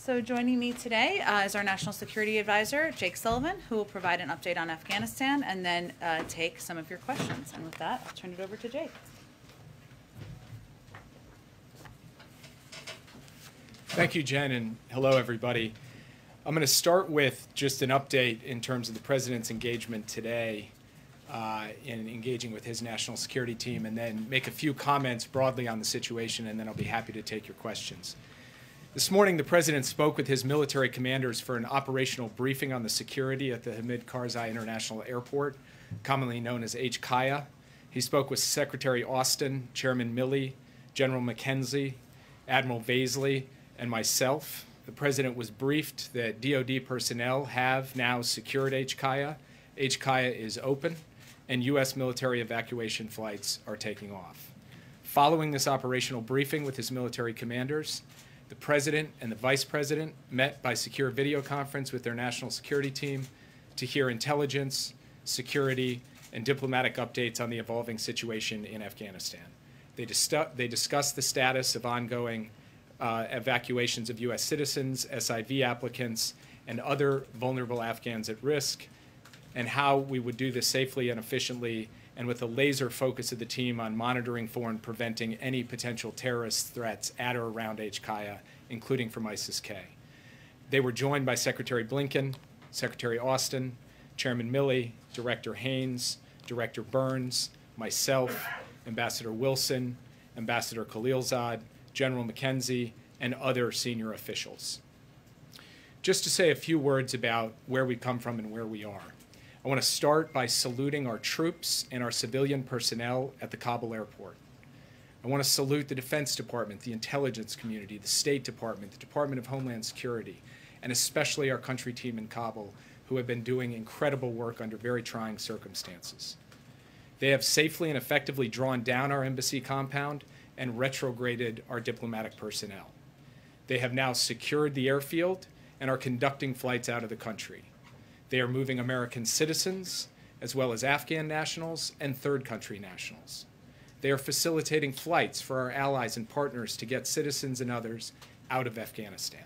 So joining me today is our National Security Advisor, Jake Sullivan, who will provide an update on Afghanistan and then take some of your questions. And with that, I'll turn it over to Jake. Thank you, Jen, and hello, everybody. I'm going to start with just an update in terms of the President's engagement today in engaging with his national security team, and then make a few comments broadly on the situation, and then I'll be happy to take your questions. This morning, the President spoke with his military commanders for an operational briefing on the security at the Hamid Karzai International Airport, commonly known as HKIA. He spoke with Secretary Austin, Chairman Milley, General McKenzie, Admiral Baisley, and myself. The President was briefed that DoD personnel have now secured HKIA. HKIA is open, and U.S. military evacuation flights are taking off. Following this operational briefing with his military commanders, the President and the Vice President met by secure video conference with their national security team to hear intelligence, security, and diplomatic updates on the evolving situation in Afghanistan. They discussed the status of ongoing evacuations of U.S. citizens, SIV applicants, and other vulnerable Afghans at risk, and how we would do this safely and efficiently, and with a laser focus of the team on monitoring for and preventing any potential terrorist threats at or around HKIA, including from ISIS-K. They were joined by Secretary Blinken, Secretary Austin, Chairman Milley, Director Haynes, Director Burns, myself, Ambassador Wilson, Ambassador Khalilzad, General McKenzie, and other senior officials. Just to say a few words about where we come from and where we are. I want to start by saluting our troops and our civilian personnel at the Kabul airport. I want to salute the Defense Department, the intelligence community, the State Department, the Department of Homeland Security, and especially our country team in Kabul, who have been doing incredible work under very trying circumstances. They have safely and effectively drawn down our embassy compound and retrograded our diplomatic personnel. They have now secured the airfield and are conducting flights out of the country. They are moving American citizens, as well as Afghan nationals and third country nationals. They are facilitating flights for our allies and partners to get citizens and others out of Afghanistan.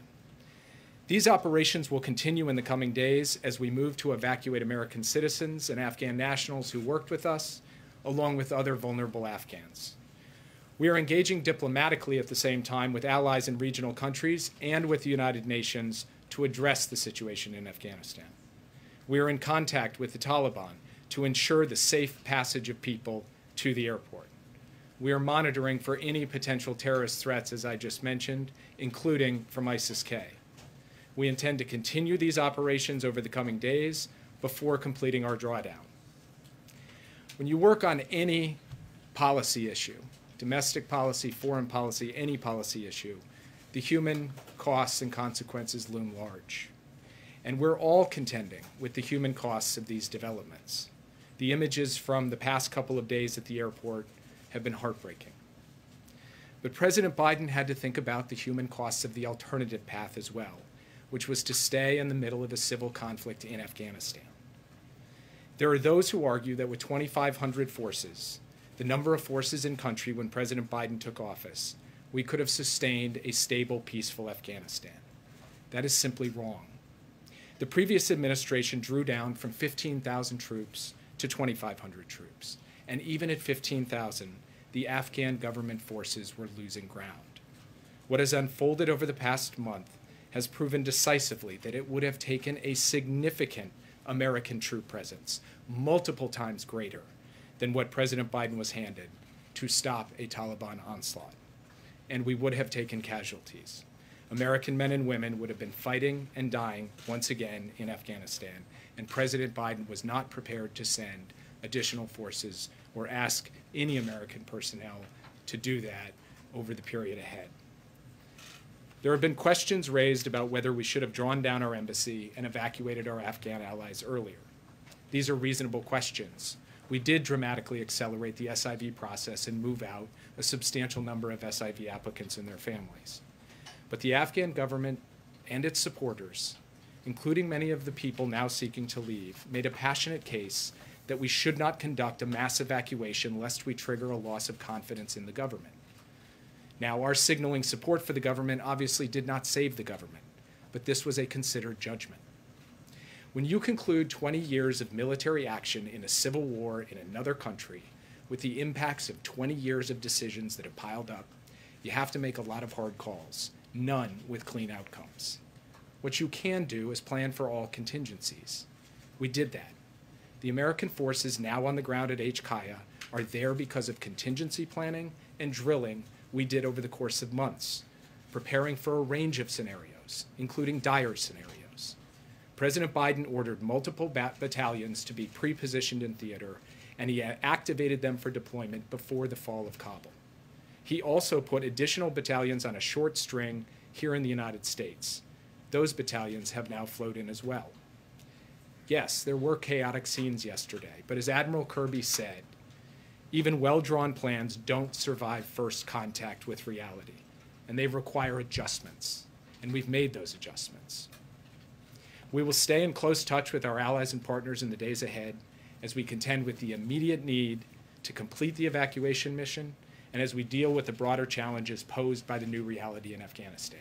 These operations will continue in the coming days as we move to evacuate American citizens and Afghan nationals who worked with us, along with other vulnerable Afghans. We are engaging diplomatically at the same time with allies in regional countries and with the United Nations to address the situation in Afghanistan. We are in contact with the Taliban to ensure the safe passage of people to the airport. We are monitoring for any potential terrorist threats, as I just mentioned, including from ISIS-K. We intend to continue these operations over the coming days before completing our drawdown. When you work on any policy issue, domestic policy, foreign policy, any policy issue, the human costs and consequences loom large. And we're all contending with the human costs of these developments. The images from the past couple of days at the airport have been heartbreaking. But President Biden had to think about the human costs of the alternative path as well, which was to stay in the middle of a civil conflict in Afghanistan. There are those who argue that with 2,500 forces, the number of forces in country when President Biden took office, we could have sustained a stable, peaceful Afghanistan. That is simply wrong. The previous administration drew down from 15,000 troops to 2,500 troops. And even at 15,000, the Afghan government forces were losing ground. What has unfolded over the past month has proven decisively that it would have taken a significant American troop presence, multiple times greater than what President Biden was handed, to stop a Taliban onslaught. And we would have taken casualties. American men and women would have been fighting and dying once again in Afghanistan, and President Biden was not prepared to send additional forces or ask any American personnel to do that over the period ahead. There have been questions raised about whether we should have drawn down our embassy and evacuated our Afghan allies earlier. These are reasonable questions. We did dramatically accelerate the SIV process and move out a substantial number of SIV applicants and their families. But the Afghan government and its supporters, including many of the people now seeking to leave, made a passionate case that we should not conduct a mass evacuation lest we trigger a loss of confidence in the government. Now, our signaling support for the government obviously did not save the government, but this was a considered judgment. When you conclude 20 years of military action in a civil war in another country with the impacts of 20 years of decisions that have piled up, you have to make a lot of hard calls, none with clean outcomes. What you can do is plan for all contingencies. We did that. The American forces now on the ground at HKIA are there because of contingency planning and drilling we did over the course of months, preparing for a range of scenarios, including dire scenarios. President Biden ordered multiple battalions to be pre-positioned in theater, and he activated them for deployment before the fall of Kabul. He also put additional battalions on a short string here in the United States. Those battalions have now flowed in as well. Yes, there were chaotic scenes yesterday, but as Admiral Kirby said, even well-drawn plans don't survive first contact with reality, and they require adjustments, and we've made those adjustments. We will stay in close touch with our allies and partners in the days ahead as we contend with the immediate need to complete the evacuation mission and as we deal with the broader challenges posed by the new reality in Afghanistan.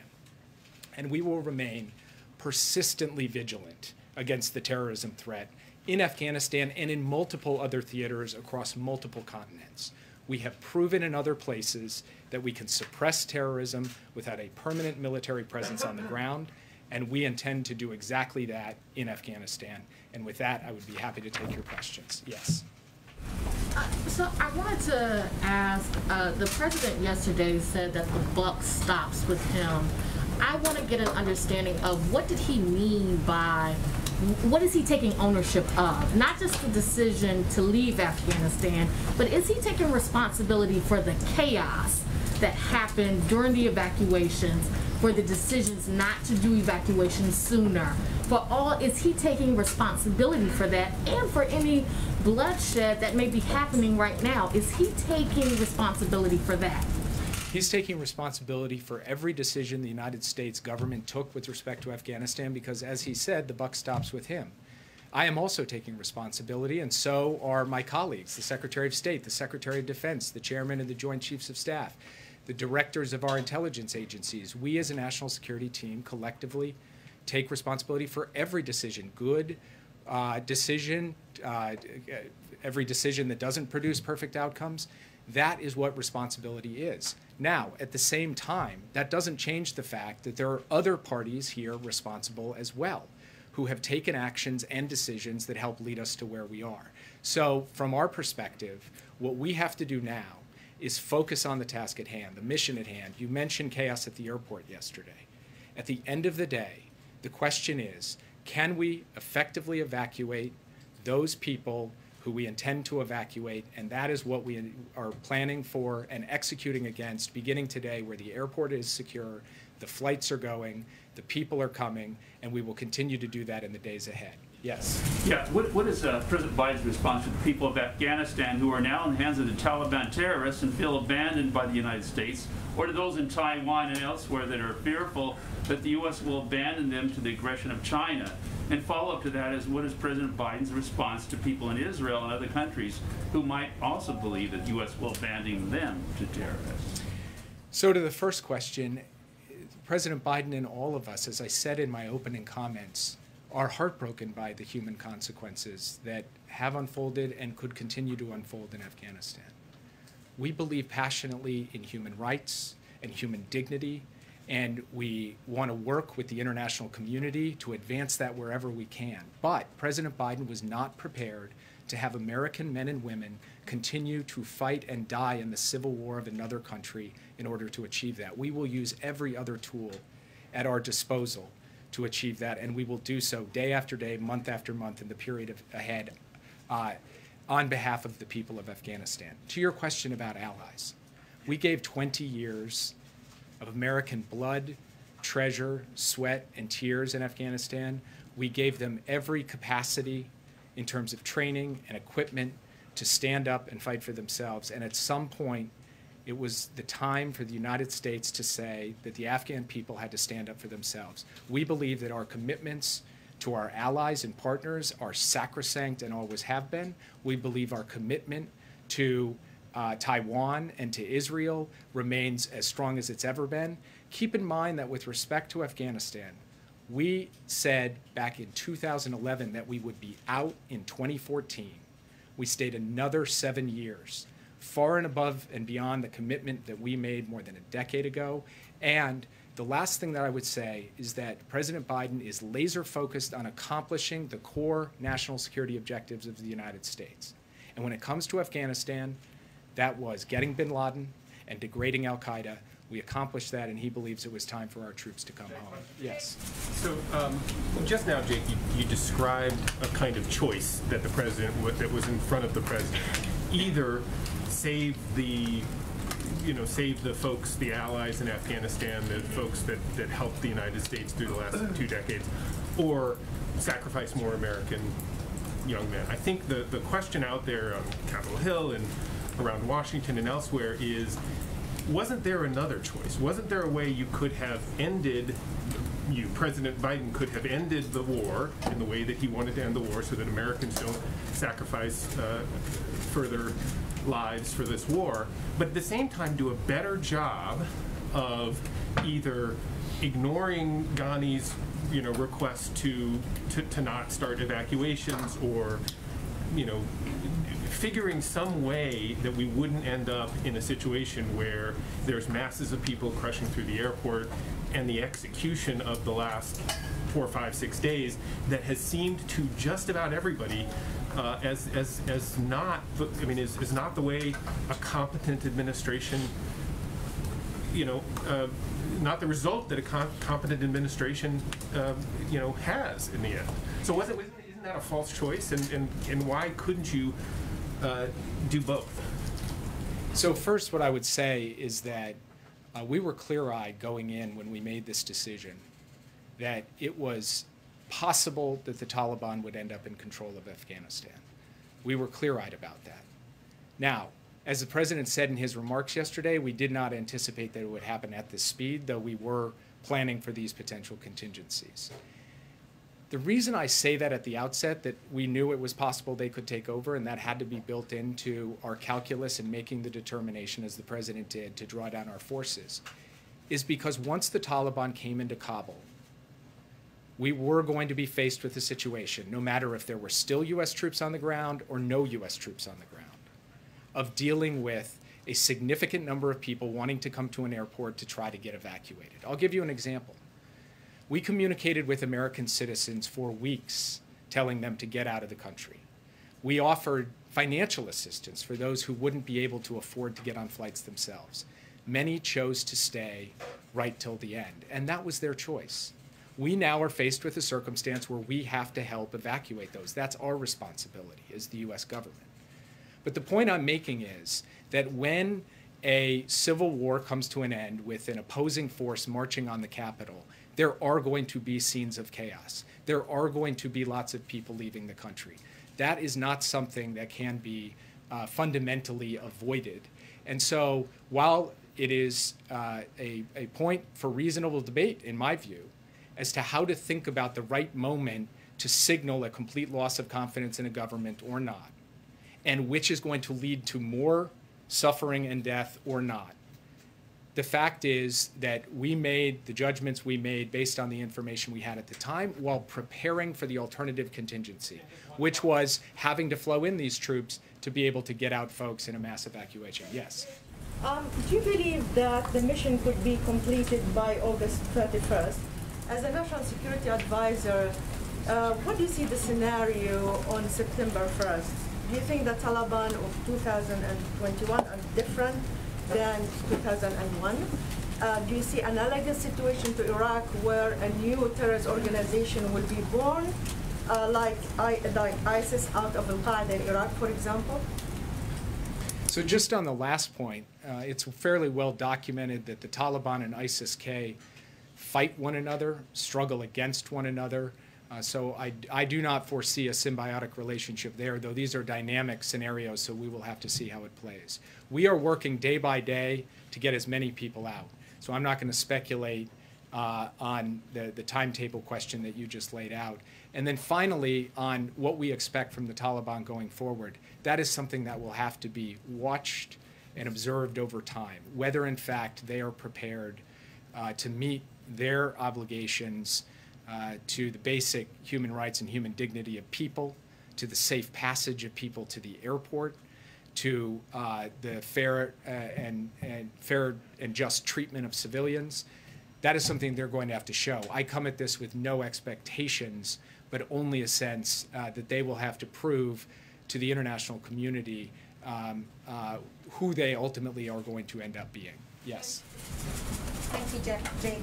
And we will remain persistently vigilant against the terrorism threat in Afghanistan and in multiple other theaters across multiple continents. We have proven in other places that we can suppress terrorism without a permanent military presence on the ground, and we intend to do exactly that in Afghanistan. And with that, I would be happy to take your questions. Yes. So I wanted to ask, the president yesterday said that the buck stops with him. I want to get an understanding of what did he mean by, what is he taking ownership of? Not just the decision to leave Afghanistan, but is he taking responsibility for the chaos that happened during the evacuations, for the decisions not to do evacuations sooner? Is he taking responsibility for that and for any bloodshed that may be happening right now? Is he taking responsibility for that? He's taking responsibility for every decision the United States government took with respect to Afghanistan because, as he said, the buck stops with him. I am also taking responsibility, and so are my colleagues, the Secretary of State, the Secretary of Defense, the Chairman of the Joint Chiefs of Staff, the directors of our intelligence agencies. We as a national security team collectively take responsibility for every decision, good decision, every decision that doesn't produce perfect outcomes. That is what responsibility is. Now, at the same time, that doesn't change the fact that there are other parties here responsible as well, who have taken actions and decisions that help lead us to where we are. So from our perspective, what we have to do now is focus on the task at hand, the mission at hand. You mentioned chaos at the airport yesterday. At the end of the day, the question is, can we effectively evacuate those people who we intend to evacuate? And that is what we are planning for and executing against beginning today, where the airport is secure, the flights are going, the people are coming, and we will continue to do that in the days ahead. Yes. Yeah. What is President Biden's response to the people of Afghanistan who are now in the hands of the Taliban terrorists and feel abandoned by the United States, or to those in Taiwan and elsewhere that are fearful that the U.S. will abandon them to the aggression of China? And follow-up to that is, what is President Biden's response to people in Israel and other countries who might also believe that the U.S. will abandon them to terrorists? So to the first question, President Biden and all of us, as I said in my opening comments, are heartbroken by the human consequences that have unfolded and could continue to unfold in Afghanistan. We believe passionately in human rights and human dignity, and we want to work with the international community to advance that wherever we can. But President Biden was not prepared to have American men and women continue to fight and die in the civil war of another country in order to achieve that. We will use every other tool at our disposal to achieve that, and we will do so day after day, month after month in the period ahead on behalf of the people of Afghanistan. To your question about allies, we gave 20 years of American blood, treasure, sweat, and tears in Afghanistan. We gave them every capacity in terms of training and equipment to stand up and fight for themselves. And at some point, it was the time for the United States to say that the Afghan people had to stand up for themselves. We believe that our commitments to our allies and partners are sacrosanct and always have been. We believe our commitment to Taiwan and to Israel remains as strong as it's ever been. Keep in mind that with respect to Afghanistan, We said back in 2011 that we would be out in 2014. We stayed another 7 years, far and above and beyond the commitment that we made more than a decade ago. And the last thing that I would say is that President Biden is laser focused on accomplishing the core national security objectives of the United States. And when it comes to Afghanistan, that was getting bin Laden and degrading al-Qaeda. We accomplished that, and he believes it was time for our troops to come home. Yes. So just now, Jake, you described a kind of choice that the president that was in front of the president. Either save the folks, the allies in Afghanistan, the folks that helped the United States through the last 2 decades, or sacrifice more American young men. I think the question out there on Capitol Hill and around Washington and elsewhere is, wasn't there another choice? Wasn't there a way you could have ended, President Biden could have ended the war in the way that he wanted to end the war so that Americans don't sacrifice further lives for this war, but at the same time do a better job of either ignoring Ghani's request to not start evacuations, or figuring some way that we wouldn't end up in a situation where there's masses of people crushing through the airport, and the execution of the last 4, 5, 6 days that has seemed to just about everybody as not is not the way a competent administration, not the result that a competent administration has in the end. So isn't that a false choice, and why couldn't you do both? So first, what I would say is that we were clear-eyed going in when we made this decision that it was possible that the Taliban would end up in control of Afghanistan. We were clear-eyed about that. Now, as the president said in his remarks yesterday, we did not anticipate that it would happen at this speed, though we were planning for these potential contingencies. The reason I say that at the outset, that we knew it was possible they could take over, and that had to be built into our calculus in making the determination, as the president did, to draw down our forces, is because once the Taliban came into Kabul, we were going to be faced with a situation, no matter if there were still U.S. troops on the ground or no U.S. troops on the ground, of dealing with a significant number of people wanting to come to an airport to try to get evacuated. I'll give you an example. We communicated with American citizens for weeks, telling them to get out of the country. We offered financial assistance for those who wouldn't be able to afford to get on flights themselves. Many chose to stay right till the end, and that was their choice. We now are faced with a circumstance where we have to help evacuate those. That's our responsibility as the U.S. government. But the point I'm making is that when a civil war comes to an end with an opposing force marching on the Capitol, there are going to be scenes of chaos. There are going to be lots of people leaving the country. That is not something that can be fundamentally avoided. And so while it is a point for reasonable debate, in my view, as to how to think about the right moment to signal a complete loss of confidence in a government or not, and which is going to lead to more suffering and death or not, the fact is that we made the judgments we made based on the information we had at the time while preparing for the alternative contingency, which was having to flow in these troops to be able to get out folks in a mass evacuation. Yes? Do you believe that the mission could be completed by August 31st? As a national security advisor, what do you see the scenario on September 1st? Do you think the Taliban of 2021 are different than 2001? Do you see analogous situation to Iraq where a new terrorist organization will be born, like ISIS out of Al-Qaeda in Iraq, for example? So just on the last point, it's fairly well documented that the Taliban and ISIS-K fight one another, struggle against one another. So I do not foresee a symbiotic relationship there, though these are dynamic scenarios, so we will have to see how it plays. We are working day by day to get as many people out. So I'm not going to speculate on the timetable question that you just laid out. And then finally, on what we expect from the Taliban going forward, that is something that will have to be watched and observed over time, whether in fact they are prepared to meet their obligations to the basic human rights and human dignity of people, to the safe passage of people to the airport, to the fair and just treatment of civilians. That is something they're going to have to show. I come at this with no expectations, but only a sense that they will have to prove to the international community who they ultimately are going to end up being. Yes. Thank you, Jake.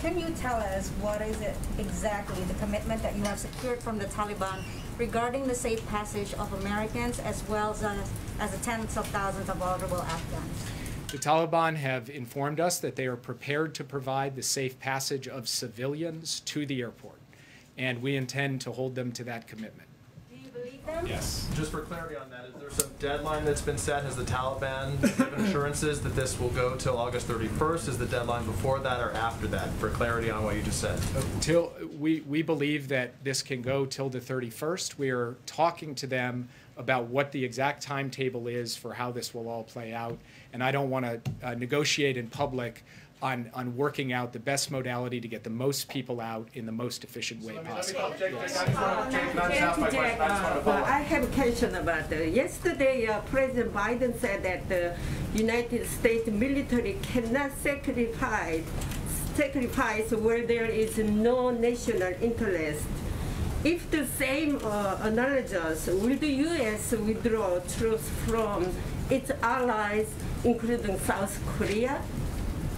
Can you tell us what is it exactly, the commitment that you have secured from the Taliban regarding the safe passage of Americans as well as the tens of thousands of vulnerable Afghans? The Taliban have informed us that they are prepared to provide the safe passage of civilians to the airport, and we intend to hold them to that commitment. Do you believe them? Yes. Just for clarity on that, is there some deadline that's been set? Has the Taliban given assurances that this will go till August 31st? Is the deadline before that or after that? For clarity on what you just said. We believe that this can go till the 31st. We are talking to them about what the exact timetable is for how this will all play out, and I don't want to negotiate in public on working out the best modality to get the most people out in the most efficient way possible. I have a question about yesterday President Biden said that the United States military cannot sacrifice where there is no national interest. If the same analogies, will the U.S. withdraw troops from its allies, including South Korea?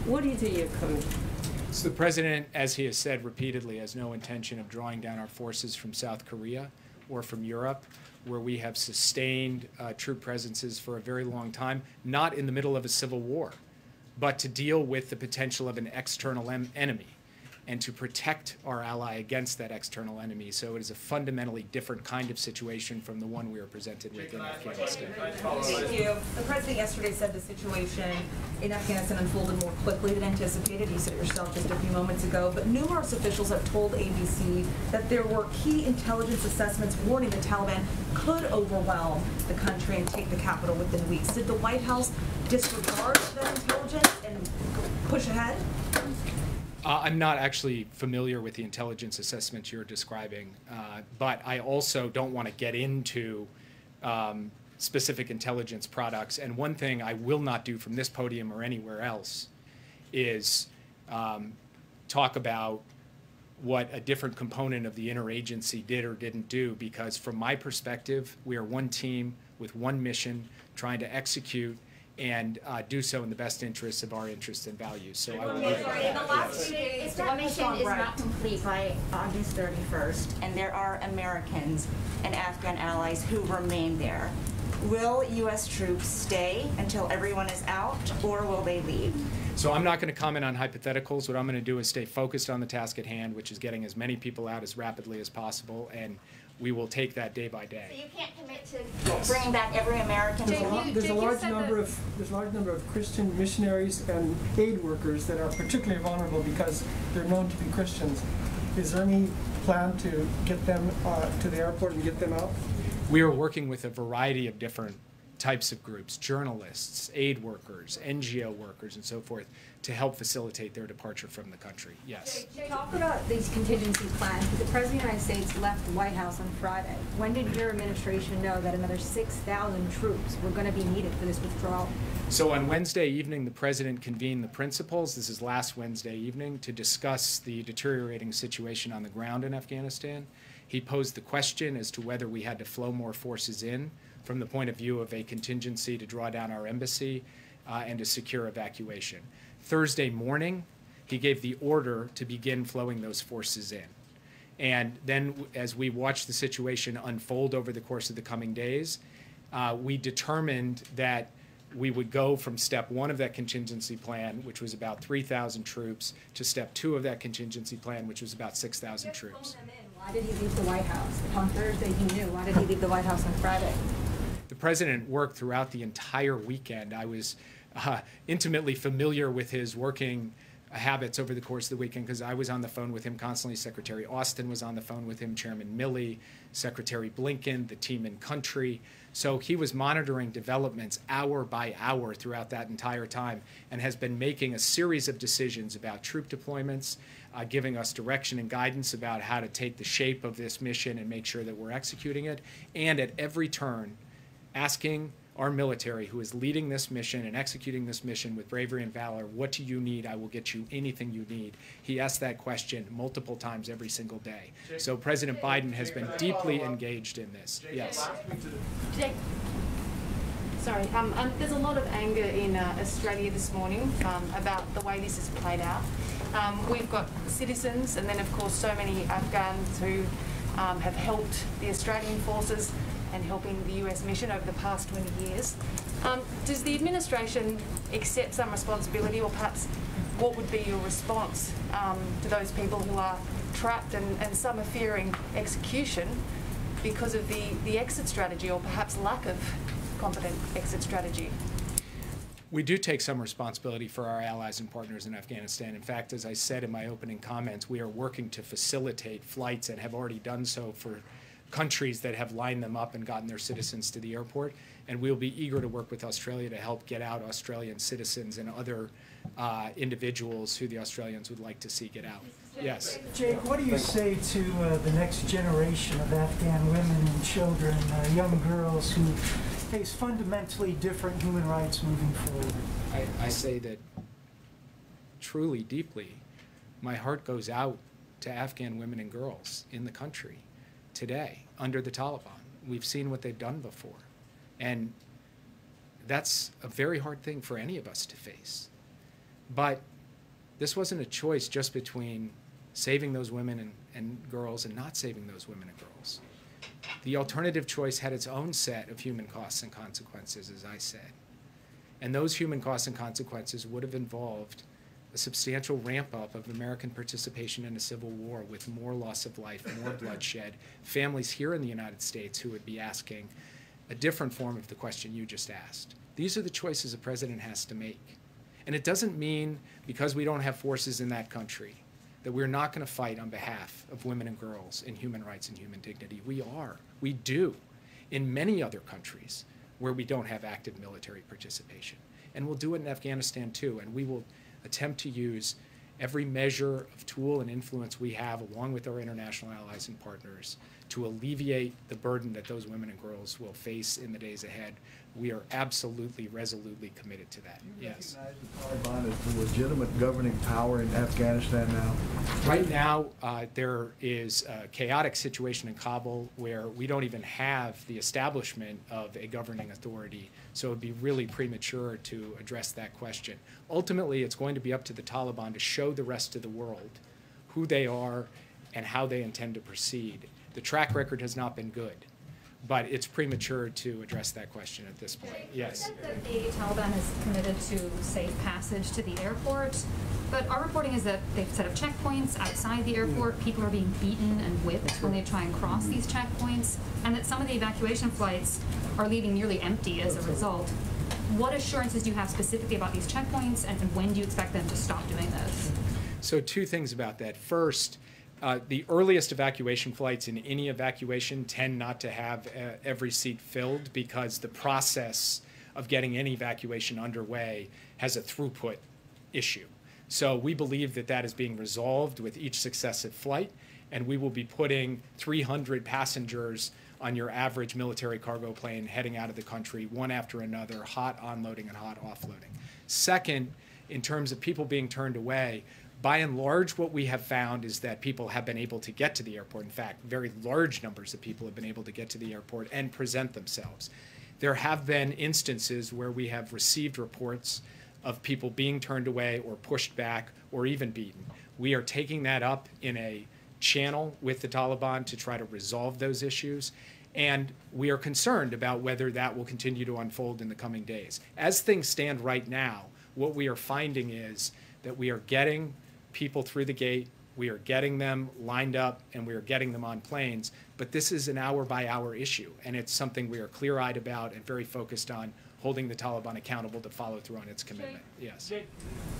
What is your comment? So the president, as he has said repeatedly, has no intention of drawing down our forces from South Korea or from Europe, where we have sustained troop presences for a very long time, not in the middle of a civil war, but to deal with the potential of an external enemy and to protect our ally against that external enemy. So it is a fundamentally different kind of situation from the one we are presented with in Afghanistan. Thank you. The president yesterday said the situation in Afghanistan unfolded more quickly than anticipated. You said it yourself just a few moments ago. But numerous officials have told ABC that there were key intelligence assessments warning the Taliban could overwhelm the country and take the capital within weeks. Did the White House disregard that intelligence and push ahead? I'm not actually familiar with the intelligence assessments you're describing, but I also don't want to get into specific intelligence products. And one thing I will not do from this podium or anywhere else is talk about what a different component of the interagency did or didn't do, because from my perspective, we are one team with one mission trying to execute and do so in the best interests of our interests and values. So I will leave it at that. If that mission is not complete by August 31st, and there are Americans and Afghan allies who remain there, will U.S. troops stay until everyone is out, or will they leave? So I'm not going to comment on hypotheticals. What I'm going to do is stay focused on the task at hand, which is getting as many people out as rapidly as possible, and we will take that day by day. So you can't commit to bringing back every American. There's a large number of Christian missionaries and aid workers that are particularly vulnerable because they're known to be Christians. Is there any plan to get them to the airport and get them out? We are working with a variety of different types of groups, journalists, aid workers, NGO workers, and so forth, to help facilitate their departure from the country. Yes. Talk about these contingency plans. The President of the United States left the White House on Friday. When did your administration know that another 6,000 troops were going to be needed for this withdrawal? So on Wednesday evening, the President convened the principals, this is last Wednesday evening, to discuss the deteriorating situation on the ground in Afghanistan. He posed the question as to whether we had to flow more forces in from the point of view of a contingency to draw down our embassy and to secure evacuation. Thursday morning, he gave the order to begin flowing those forces in. And then as we watched the situation unfold over the course of the coming days, we determined that we would go from step one of that contingency plan, which was about 3,000 troops, to step two of that contingency plan, which was about 6,000 troops. Why did he leave the White House? On Thursday he knew. Why did he leave the White House on Friday? The President worked throughout the entire weekend. I was intimately familiar with his working habits over the course of the weekend because I was on the phone with him constantly. Secretary Austin was on the phone with him, Chairman Milley, Secretary Blinken, the team in country. So he was monitoring developments hour by hour throughout that entire time and has been making a series of decisions about troop deployments, giving us direction and guidance about how to take the shape of this mission and make sure that we're executing it, and at every turn asking our military, who is leading this mission and executing this mission with bravery and valor, what do you need? I will get you anything you need. He asked that question multiple times every single day. So President Biden has been deeply engaged in this. Yes. Jake, sorry, there's a lot of anger in Australia this morning about the way this has played out. We've got citizens and then of course so many Afghans who have helped the Australian forces and helping the US mission over the past 20 years. Does the administration accept some responsibility, or perhaps what would be your response to those people who are trapped and some are fearing execution because of the exit strategy, or perhaps lack of competent exit strategy? We do take some responsibility for our allies and partners in Afghanistan. In fact, as I said in my opening comments, we are working to facilitate flights and have already done so for countries that have lined them up and gotten their citizens to the airport. And we'll be eager to work with Australia to help get out Australian citizens and other individuals who the Australians would like to see get out. Yes. Jake, what do you say to the next generation of Afghan women and children, young girls who face fundamentally different human rights moving forward? I say that truly, deeply, my heart goes out to Afghan women and girls in the country today under the Taliban. We've seen what they've done before. And that's a very hard thing for any of us to face. But this wasn't a choice just between saving those women and girls and not saving those women and girls. The alternative choice had its own set of human costs and consequences, as I said. And those human costs and consequences would have involved a substantial ramp-up of American participation in a civil war with more loss of life, more bloodshed, families here in the United States who would be asking a different form of the question you just asked. These are the choices a president has to make. And it doesn't mean, because we don't have forces in that country, that we're not going to fight on behalf of women and girls and human rights and human dignity. We are. We do. In many other countries where we don't have active military participation. And we'll do it in Afghanistan too. And we will attempt to use every measure of tool and influence we have, along with our international allies and partners, to alleviate the burden that those women and girls will face in the days ahead. We are absolutely, resolutely committed to that. Yes. Do you recognize the Taliban as the legitimate governing power in Afghanistan now? Right now, there is a chaotic situation in Kabul where we don't even have the establishment of a governing authority, so it would be really premature to address that question. Ultimately, it's going to be up to the Taliban to show the rest of the world who they are and how they intend to proceed. The track record has not been good, but it's premature to address that question at this point. Yes. You said that the Taliban is committed to safe passage to the airport, but our reporting is that they've set up checkpoints outside the airport. People are being beaten and whipped when they try and cross these checkpoints, and that some of the evacuation flights are leaving nearly empty as a result. What assurances do you have specifically about these checkpoints, and when do you expect them to stop doing this? So two things about that. First, the earliest evacuation flights in any evacuation tend not to have every seat filled, because the process of getting any evacuation underway has a throughput issue. So we believe that that is being resolved with each successive flight, and we will be putting 300 passengers on your average military cargo plane heading out of the country, one after another, hot onloading and hot offloading. Second, in terms of people being turned away, by and large, what we have found is that people have been able to get to the airport. In fact, very large numbers of people have been able to get to the airport and present themselves. There have been instances where we have received reports of people being turned away or pushed back or even beaten. We are taking that up in a channel with the Taliban to try to resolve those issues, and we are concerned about whether that will continue to unfold in the coming days. As things stand right now, what we are finding is that we are getting people through the gate, we are getting them lined up, and we are getting them on planes, but this is an hour-by-hour issue, and it's something we are clear-eyed about and very focused on holding the Taliban accountable to follow through on its commitment. Yes. Jake,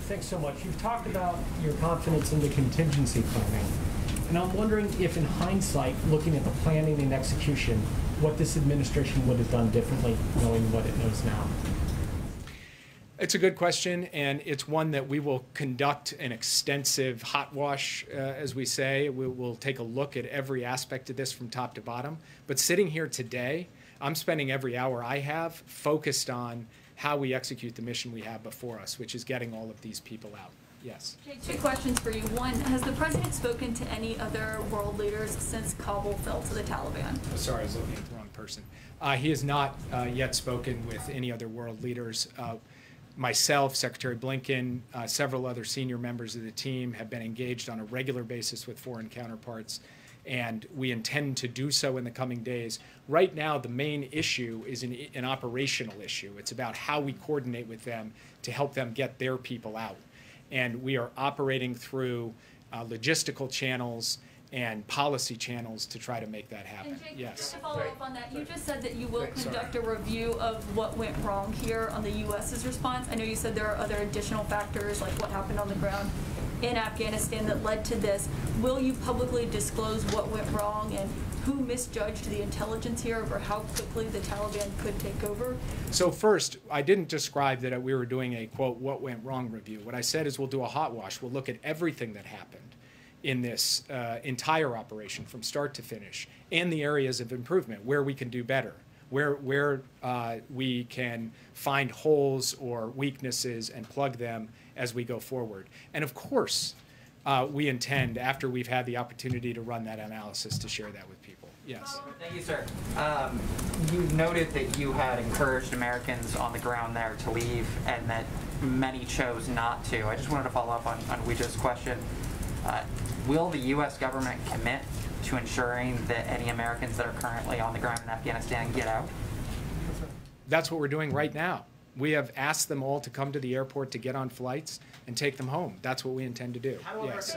thanks so much. You've talked about your confidence in the contingency planning. And I'm wondering if, in hindsight, looking at the planning and execution, what this administration would have done differently, knowing what it knows now. It's a good question, and it's one that we will conduct an extensive hot wash, as we say. We'll take a look at every aspect of this from top to bottom. But sitting here today, I'm spending every hour I have focused on how we execute the mission we have before us, which is getting all of these people out. Yes. Okay, two questions for you. One, has the president spoken to any other world leaders since Kabul fell to the Taliban? Oh, sorry, I was looking at the wrong person. He has not yet spoken with any other world leaders. Myself, Secretary Blinken, several other senior members of the team have been engaged on a regular basis with foreign counterparts, and we intend to do so in the coming days. Right now, the main issue is an operational issue. It's about how we coordinate with them to help them get their people out. And we are operating through logistical channels and policy channels to try to make that happen. And Jake, yes. just to follow up on that, you just said that you will conduct a review of what went wrong here on the U.S.'s response. I know you said there are other additional factors, like what happened on the ground in Afghanistan, that led to this. Will you publicly disclose what went wrong and who misjudged the intelligence here over how quickly the Taliban could take over? So first, I didn't describe that we were doing a, quote, what went wrong review. What I said is we'll do a hot wash. We'll look at everything that happened in this entire operation from start to finish, and the areas of improvement, where we can do better, where we can find holes or weaknesses and plug them as we go forward. And of course, we intend, after we've had the opportunity to run that analysis, to share that with people. Yes. Thank you, sir. You noted that you had encouraged Americans on the ground there to leave and that many chose not to. I just wanted to follow up on Weeja's question. Will the U.S. government commit to ensuring that any Americans that are currently on the ground in Afghanistan get out? That's what we're doing right now. We have asked them all to come to the airport to get on flights and take them home. That's what we intend to do. Yes.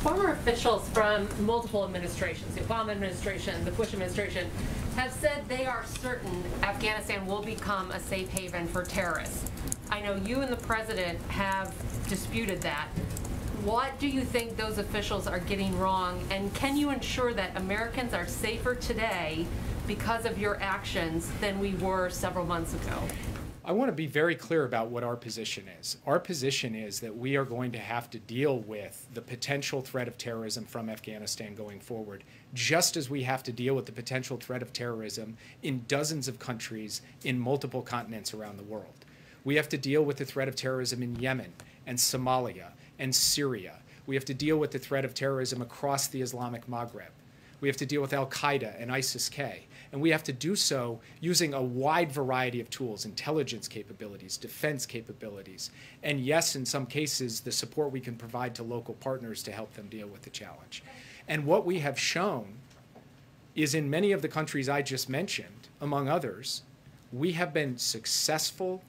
Former officials from multiple administrations, the Obama administration, the Bush administration, have said they are certain Afghanistan will become a safe haven for terrorists. I know you and the president have disputed that. What do you think those officials are getting wrong, and can you ensure that Americans are safer today because of your actions than we were several months ago? I want to be very clear about what our position is. Our position is that we are going to have to deal with the potential threat of terrorism from Afghanistan going forward, just as we have to deal with the potential threat of terrorism in dozens of countries in multiple continents around the world. We have to deal with the threat of terrorism in Yemen and Somalia and Syria. We have to deal with the threat of terrorism across the Islamic Maghreb. We have to deal with Al-Qaeda and ISIS-K. And we have to do so using a wide variety of tools, intelligence capabilities, defense capabilities, and yes, in some cases, the support we can provide to local partners to help them deal with the challenge. And what we have shown is in many of the countries I just mentioned, among others, we have been successful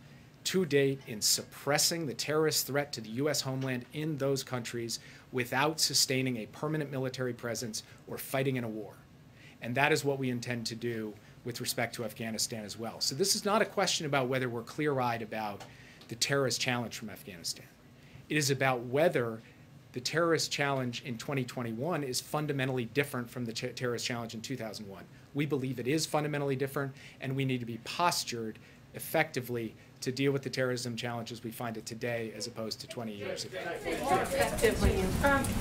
to date in suppressing the terrorist threat to the U.S. homeland in those countries without sustaining a permanent military presence or fighting in a war. And that is what we intend to do with respect to Afghanistan as well. So this is not a question about whether we're clear-eyed about the terrorist challenge from Afghanistan. It is about whether the terrorist challenge in 2021 is fundamentally different from the terrorist challenge in 2001. We believe it is fundamentally different, and we need to be postured effectively to deal with the terrorism challenges we find it today as opposed to 20 years ago.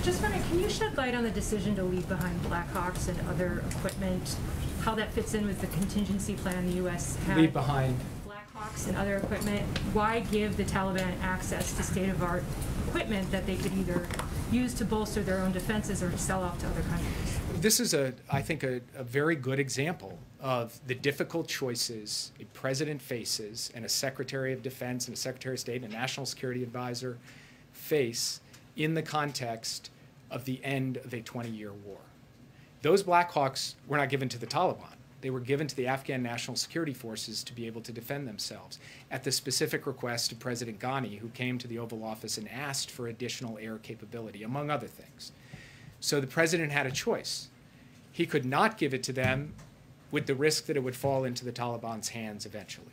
Just wondering, can you shed light on the decision to leave behind Blackhawks and other equipment, how that fits in with the contingency plan the U.S. had? Leave behind Blackhawks and other equipment. Why give the Taliban access to state-of-the-art equipment that they could either use to bolster their own defenses or sell off to other countries? This is, I think, a very good example of the difficult choices a president faces and a Secretary of Defense and a Secretary of State and a National Security Advisor face in the context of the end of a 20-year war. Those Blackhawks were not given to the Taliban. They were given to the Afghan National Security Forces to be able to defend themselves at the specific request of President Ghani, who came to the Oval Office and asked for additional air capability, among other things. So the president had a choice. He could not give it to them with the risk that it would fall into the Taliban's hands eventually.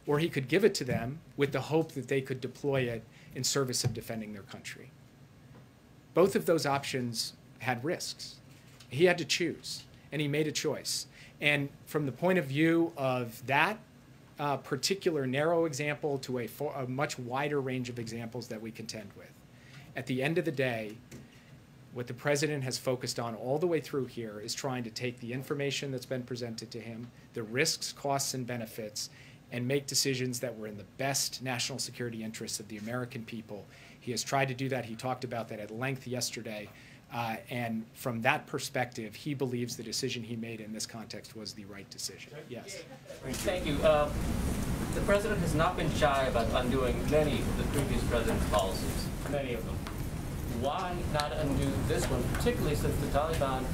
Or he could give it to them with the hope that they could deploy it in service of defending their country. Both of those options had risks. He had to choose, and he made a choice. And from the point of view of that particular narrow example to a much wider range of examples that we contend with, at the end of the day, what the president has focused on all the way through here is trying to take the information that's been presented to him, the risks, costs, and benefits, and make decisions that were in the best national security interests of the American people. He has tried to do that. He talked about that at length yesterday. And from that perspective, he believes the decision he made in this context was the right decision. Yes. Thank you. The president has not been shy about undoing many of the previous president's policies, many of them. Why not undo this one, particularly since the Taliban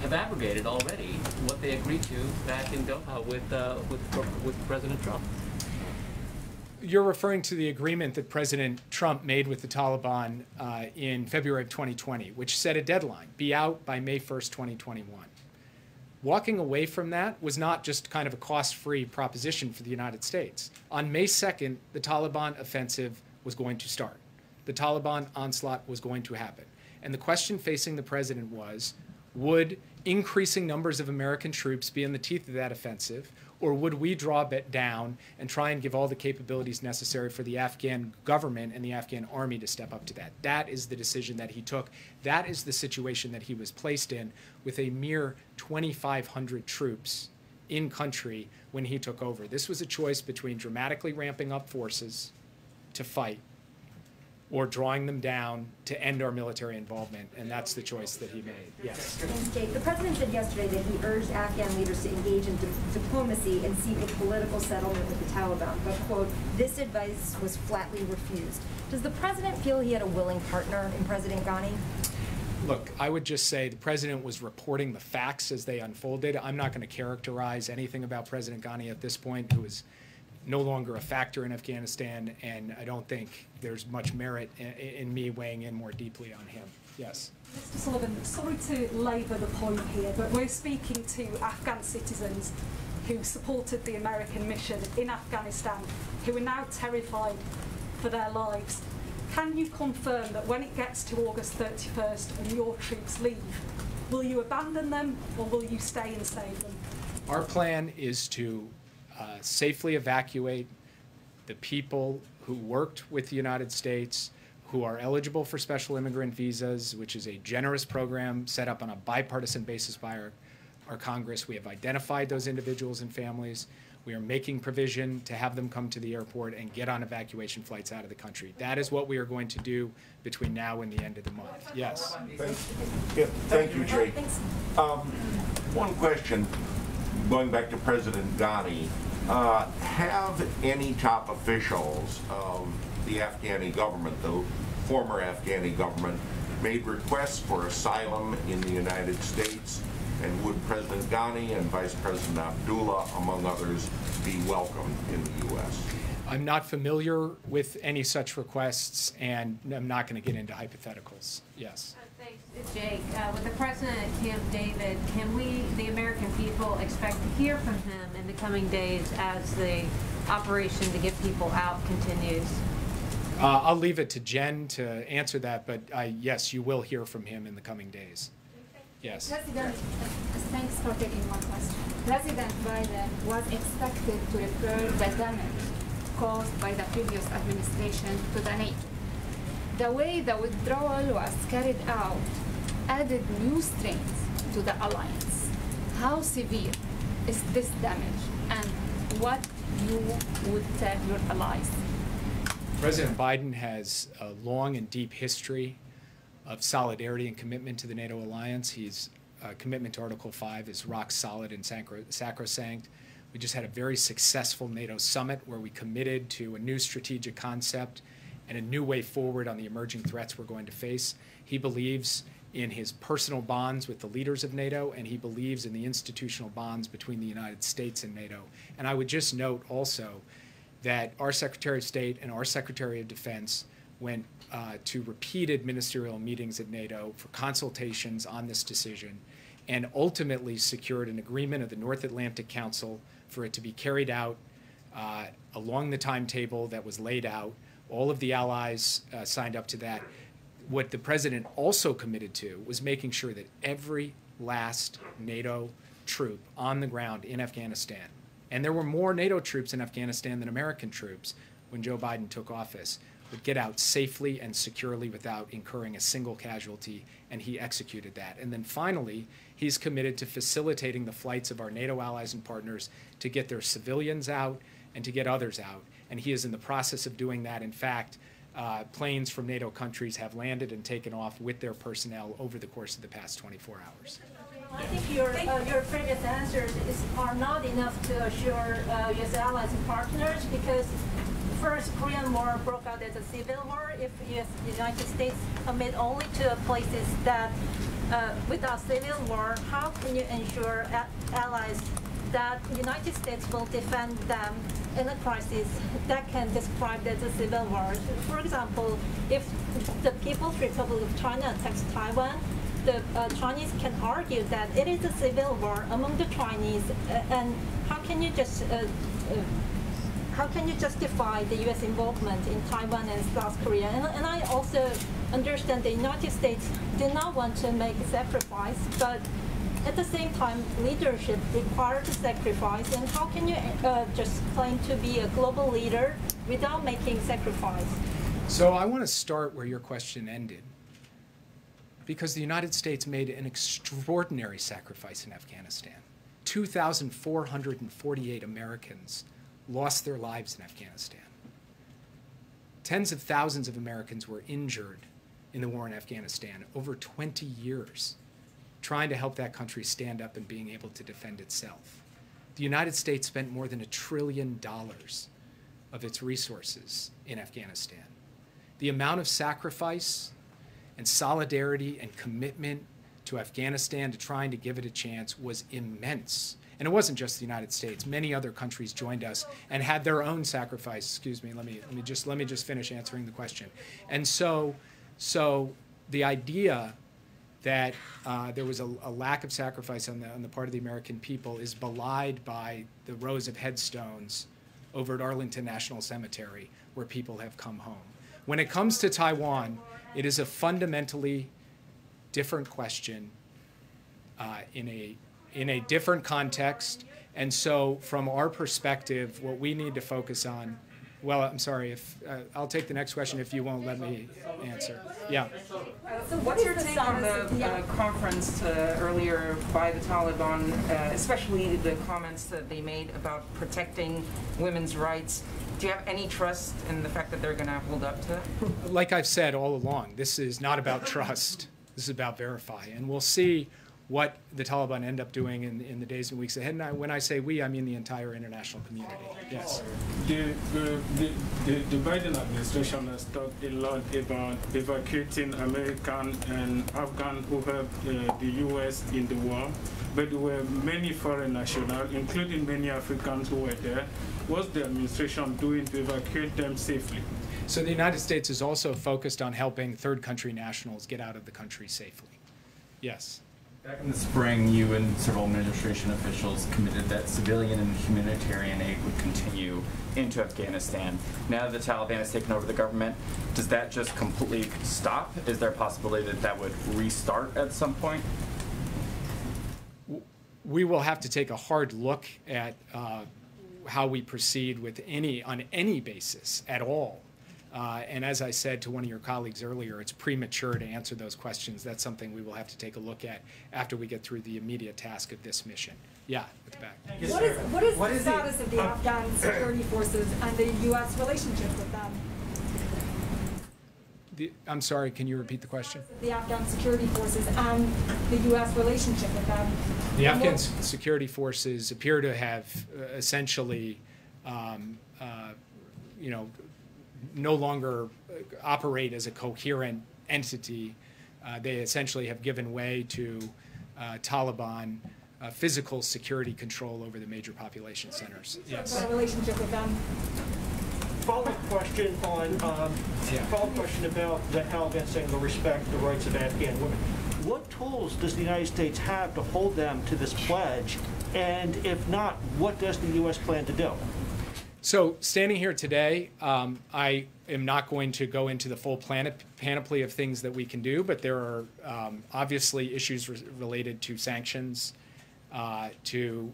have abrogated already what they agreed to back in Doha with President Trump? You're referring to the agreement that President Trump made with the Taliban in February of 2020, which set a deadline, be out by May 1st, 2021. Walking away from that was not just kind of a cost-free proposition for the United States. On May 2nd, the Taliban offensive was going to start. The Taliban onslaught was going to happen. And the question facing the president was, would increasing numbers of American troops be in the teeth of that offensive, or would we draw it down and try and give all the capabilities necessary for the Afghan government and the Afghan army to step up to that? That is the decision that he took. That is the situation that he was placed in with a mere 2,500 troops in country when he took over. This was a choice between dramatically ramping up forces to fight or drawing them down to end our military involvement, and that's the choice that he made. Yes. Jake, the president said yesterday that he urged Afghan leaders to engage in diplomacy and seek a political settlement with the Taliban, but, quote, this advice was flatly refused. Does the president feel he had a willing partner in President Ghani? Look, I would just say the president was reporting the facts as they unfolded. I'm not going to characterize anything about President Ghani at this point, who is no longer a factor in Afghanistan, and I don't think there's much merit in me weighing in more deeply on him. Yes. Mr. Sullivan, sorry to labour the point here, but we're speaking to Afghan citizens who supported the American mission in Afghanistan, who are now terrified for their lives. Can you confirm that when it gets to August 31st and your troops leave, will you abandon them or will you stay and save them? Our plan is to safely evacuate the people who worked with the United States, who are eligible for special immigrant visas, which is a generous program set up on a bipartisan basis by our Congress. We have identified those individuals and families. We are making provision to have them come to the airport and get on evacuation flights out of the country. That is what we are going to do between now and the end of the month. Yes. Thank you, Jake. One question, going back to President Ghani. Have any top officials of the Afghani government, the former Afghani government, made requests for asylum in the United States? And would President Ghani and Vice President Abdullah, among others, be welcomed in the U.S.? I'm not familiar with any such requests, and I'm not going to get into hypotheticals. Yes. Thanks, Jake. With the president at Camp David, can we, the American people, expect to hear from him in the coming days as the operation to get people out continues? I'll leave it to Jen to answer that, but yes, you will hear from him in the coming days. Yes. President, thanks for taking my question. President Biden was expected to repair the damage caused by the previous administration to the NATO. The way the withdrawal was carried out added new strength to the alliance. How severe is this damage, and what you would tell your allies? President Biden has a long and deep history of solidarity and commitment to the NATO alliance. His commitment to Article 5 is rock solid and sacrosanct. We just had a very successful NATO summit where we committed to a new strategic concept and a new way forward on the emerging threats we're going to face. He believes in his personal bonds with the leaders of NATO, and he believes in the institutional bonds between the United States and NATO. And I would just note also that our Secretary of State and our Secretary of Defense went to repeated ministerial meetings at NATO for consultations on this decision, and ultimately secured an agreement of the North Atlantic Council for it to be carried out along the timetable that was laid out. All of the allies signed up to that. what the president also committed to was making sure that every last NATO troop on the ground in Afghanistan, and there were more NATO troops in Afghanistan than American troops when Joe Biden took office, would get out safely and securely without incurring a single casualty, and he executed that. And then finally, he's committed to facilitating the flights of our NATO allies and partners to get their civilians out and to get others out. And he is in the process of doing that. In fact, planes from NATO countries have landed and taken off with their personnel over the course of the past 24 hours. I think your previous answers are not enough to assure U.S. allies and partners, because first Korean War broke out as a civil war. If the United States commit only to places that without civil war, how can you ensure allies that the United States will defend them in a crisis that can describe as a civil war? For example, if the People's Republic of China attacks Taiwan, the Chinese can argue that it is a civil war among the Chinese, and how can you justify the U.S. involvement in Taiwan and South Korea? And I also understand the United States did not want to make a sacrifice, but at the same time, leadership requires a sacrifice. And how can you just claim to be a global leader without making sacrifice? So I want to start where your question ended, because the United States made an extraordinary sacrifice in Afghanistan. 2,448 Americans lost their lives in Afghanistan. Tens of thousands of Americans were injured in the war in Afghanistan over 20 years, trying to help that country stand up and being able to defend itself. The United States spent more than $1 trillion of its resources in Afghanistan. The amount of sacrifice and solidarity and commitment to Afghanistan, to trying to give it a chance, was immense. And it wasn't just the United States. Many other countries joined us and had their own sacrifice. Excuse me, let me just finish answering the question. And so the idea that there was a lack of sacrifice on the part of the American people is belied by the rows of headstones over at Arlington National Cemetery, where people have come home. When it comes to Taiwan, it is a fundamentally different question in a different context. And so from our perspective, what we need to focus on, well, I'm sorry, if I'll take the next question if you won't let me answer. Yeah. So what's your take on the conference earlier by the Taliban, especially the comments that they made about protecting women's rights? Do you have any trust in the fact that they're going to hold up to it? Like I've said all along, this is not about trust. This is about verify. And we'll see what the Taliban end up doing in the days and weeks ahead. And when I say we, I mean the entire international community. Yes. The Biden administration has talked a lot about evacuating American and Afghan who helped the U.S. in the war, but there were many foreign nationals, including many Africans who were there. What's the administration doing to evacuate them safely? So the United States is also focused on helping third country nationals get out of the country safely. Yes. Back in the spring, you and several administration officials committed that civilian and humanitarian aid would continue into Afghanistan. Now that the Taliban has taken over the government, does that just completely stop? Is there a possibility that that would restart at some point? We will have to take a hard look at how we proceed with on any basis at all. And as I said to one of your colleagues earlier, it's premature to answer those questions. That's something we will have to take a look at after we get through the immediate task of this mission. Yeah, at the back. What is the status of the Afghan security forces and the U.S. relationship with them? I'm sorry, can you repeat the question? The Afghan security forces and the U.S. relationship with them. The Afghan security forces appear to have essentially, no longer operate as a coherent entity. They essentially have given way to Taliban physical security control over the major population centers. Yes. What relationship with them? Follow-up question on follow-up question about the Taliban saying they'll respect the rights of Afghan women. What tools does the United States have to hold them to this pledge? And if not, what does the U.S. plan to do? So standing here today, I am not going to go into the full panoply of things that we can do, but there are obviously issues related to sanctions, to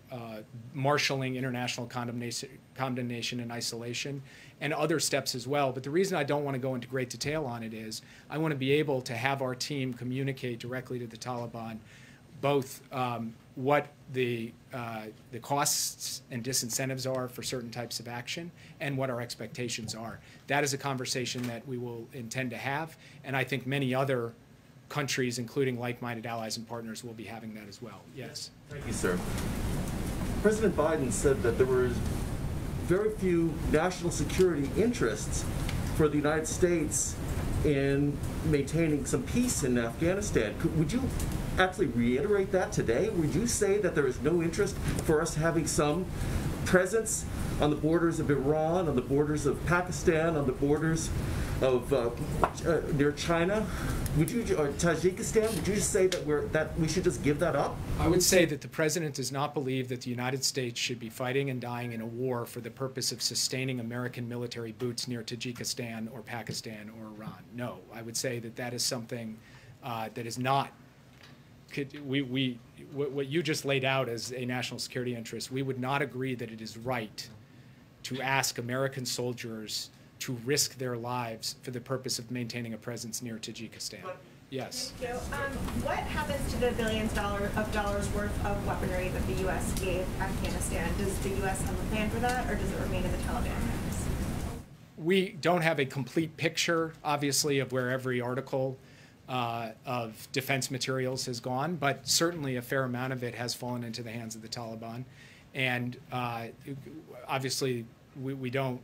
marshaling international condemnation and isolation, and other steps as well. But the reason I don't want to go into great detail on it is I want to be able to have our team communicate directly to the Taliban both what the costs and disincentives are for certain types of action and what our expectations are. That is a conversation that we will intend to have, and I think many other countries, including like-minded allies and partners, will be having that as well. Yes. Thank you, sir. President Biden said that there were very few national security interests for the United States in maintaining some peace in Afghanistan. Would you actually reiterate that today? Would you say that there is no interest for us having some presence on the borders of Iran, on the borders of Pakistan, on the borders of near China? Would you, or Tajikistan? Would you just say that we should just give that up? I would say that the president does not believe that the United States should be fighting and dying in a war for the purpose of sustaining American military boots near Tajikistan or Pakistan or Iran. No, I would say that that is something that is not. What you just laid out as a national security interest, we would not agree that it is right to ask American soldiers to risk their lives for the purpose of maintaining a presence near Tajikistan. Yes. Thank you. What happens to the billions of dollars worth of weaponry that the U.S. gave Afghanistan? Does the U.S. have a plan for that, or does it remain in the Taliban hands? We don't have a complete picture, obviously, of where every article of defense materials has gone, but certainly a fair amount of it has fallen into the hands of the Taliban. And obviously, we don't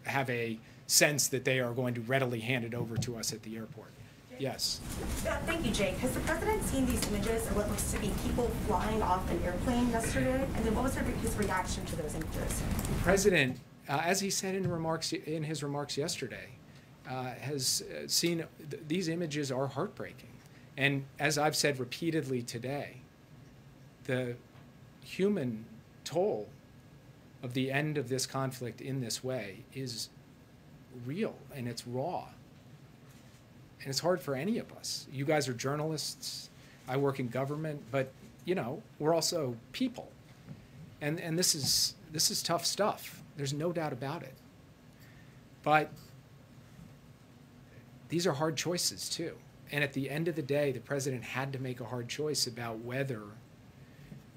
have a sense that they are going to readily hand it over to us at the airport. Yes. Thank you, Jake. Has the president seen these images of what looks to be people flying off an airplane yesterday? And then what was his reaction to those images? The president, as he said in his remarks yesterday, has seen these images are heartbreaking. And as I've said repeatedly today, the human toll of the end of this conflict in this way is real and it's raw. And it's hard for any of us. You guys are journalists. I work in government, but you know, we're also people. And this is tough stuff. There's no doubt about it. But these are hard choices too. And at the end of the day, the president had to make a hard choice about whether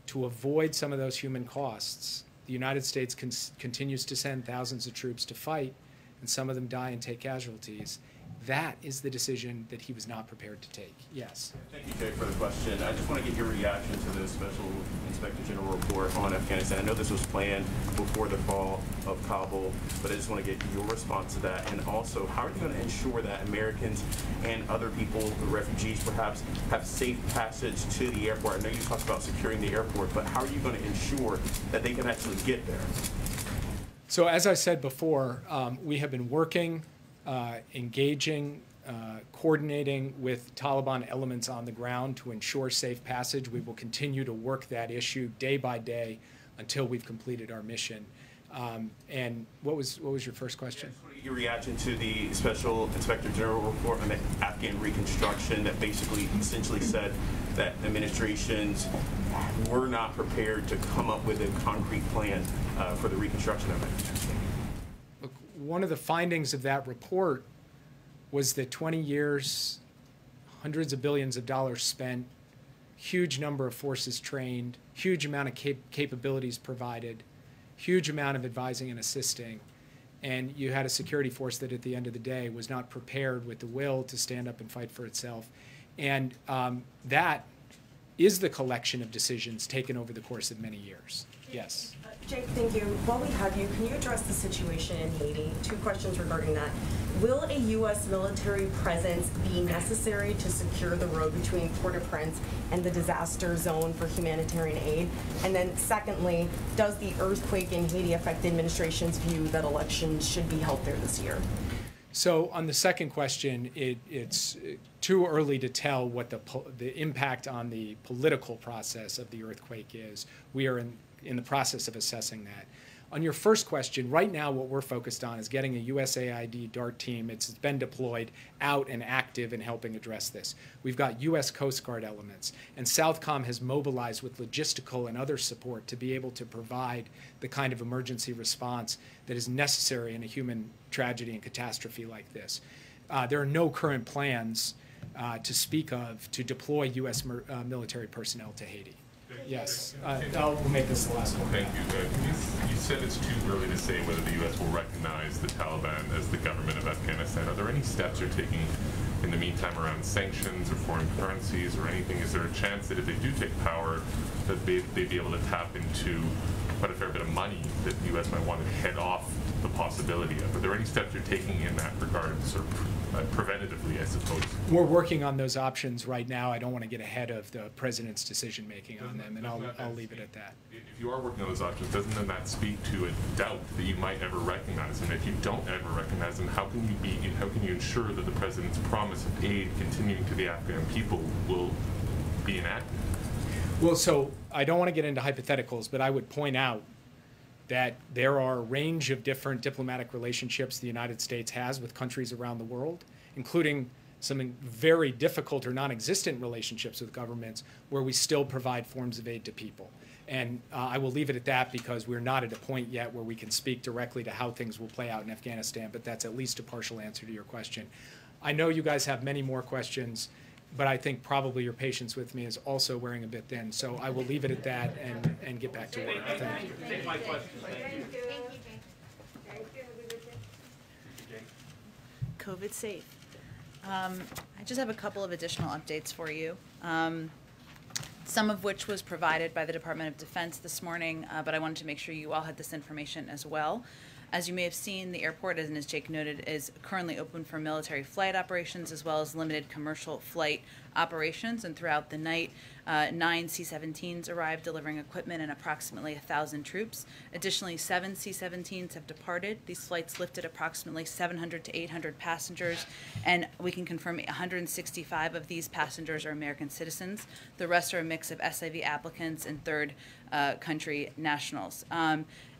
to avoid some of those human costs. The United States continues to send thousands of troops to fight, and some of them die and take casualties. That is the decision that he was not prepared to take. Yes. Thank you, Jay, for the question. I just want to get your reaction to the Special Inspector General report on Afghanistan. I know this was planned before the fall of Kabul, but I just want to get your response to that. And also, how are you going to ensure that Americans and other people, refugees perhaps, have safe passage to the airport? I know you talked about securing the airport, but how are you going to ensure that they can actually get there? So as I said before, we have been working, engaging, coordinating with Taliban elements on the ground to ensure safe passage. We will continue to work that issue day by day until we've completed our mission. And what was your first question? Your reaction to the Special Inspector General report on the Afghan Reconstruction that basically essentially said that administrations were not prepared to come up with a concrete plan for the reconstruction of Afghanistan. Look, one of the findings of that report was that 20 years, hundreds of billions of dollars spent, huge number of forces trained, huge amount of capabilities provided, huge amount of advising and assisting, and you had a security force that at the end of the day was not prepared with the will to stand up and fight for itself. And that is the collection of decisions taken over the course of many years. Yes. Jake, thank you. While we have you, can you address the situation in Haiti? 2 questions regarding that. Will a U.S. military presence be necessary to secure the road between Port-au-Prince and the disaster zone for humanitarian aid? And then secondly, does the earthquake in Haiti affect the administration's view that elections should be held there this year? So on the second question, it's too early to tell what the impact on the political process of the earthquake is. We are in the process of assessing that. On your first question, right now what we're focused on is getting a USAID DART team. It's been deployed out and active in helping address this. We've got U.S. Coast Guard elements, and Southcom has mobilized with logistical and other support to be able to provide the kind of emergency response that is necessary in a human tragedy and catastrophe like this. There are no current plans to speak of to deploy U.S. military personnel to Haiti. Yes, we'll make this the last one. Thank you. You said it's too early to say whether the U.S. will recognize the Taliban as the government of Afghanistan. Are there any steps you're taking in the meantime around sanctions or foreign currencies or anything? Is there a chance that if they do take power, that they'd be able to tap into quite a fair bit of money that the U.S. might want to head off the possibility of? Are there any steps you're taking in that regard, sort of preventatively, I suppose? We're working on those options right now. I don't want to get ahead of the president's decision making on them, and I'll leave it at that. If you are working on those options, doesn't then that speak to a doubt that you might ever recognize them? If you don't ever recognize them, how can you ensure that the president's promise of aid continuing to the Afghan people will be enacted? Well, so I don't want to get into hypotheticals, but I would point out that there are a range of different diplomatic relationships the United States has with countries around the world, including some very difficult or non-existent relationships with governments where we still provide forms of aid to people. And I will leave it at that because we're not at a point yet where we can speak directly to how things will play out in Afghanistan, but that's at least a partial answer to your question. I know you guys have many more questions, but I think probably your patience with me is also wearing a bit thin. So I will leave it at that and get back to work. Thank you. Take my question. Thank you. COVID safe. I just have a couple of additional updates for you. Some of which was provided by the Department of Defense this morning, but I wanted to make sure you all had this information as well. As you may have seen, the airport, and as Jake noted, is currently open for military flight operations as well as limited commercial flight operations. And throughout the night, 9 C-17s arrived delivering equipment and approximately 1,000 troops. Additionally, 7 C-17s have departed. These flights lifted approximately 700 to 800 passengers, and we can confirm 165 of these passengers are American citizens. The rest are a mix of SIV applicants and third country nationals.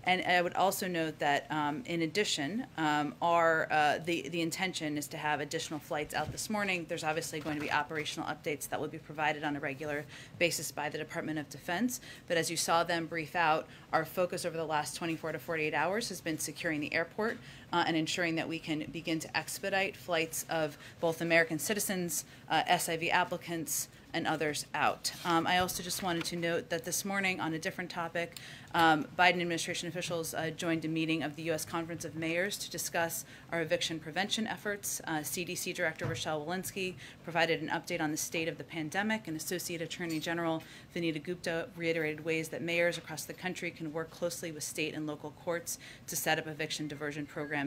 And I would also note that, in addition, the intention is to have additional flights out this morning. There's obviously going to be operational updates that will be provided on a regular basis by the Department of Defense. But as you saw them brief out, our focus over the last 24 to 48 hours has been securing the airport and ensuring that we can begin to expedite flights of both American citizens, SIV applicants, and others out. I also just wanted to note that this morning on a different topic, Biden administration officials joined a meeting of the U.S. Conference of Mayors to discuss our eviction prevention efforts. CDC Director Rochelle Walensky provided an update on the state of the pandemic, and Associate Attorney General Vinita Gupta reiterated ways that mayors across the country can work closely with state and local courts to set up eviction diversion programs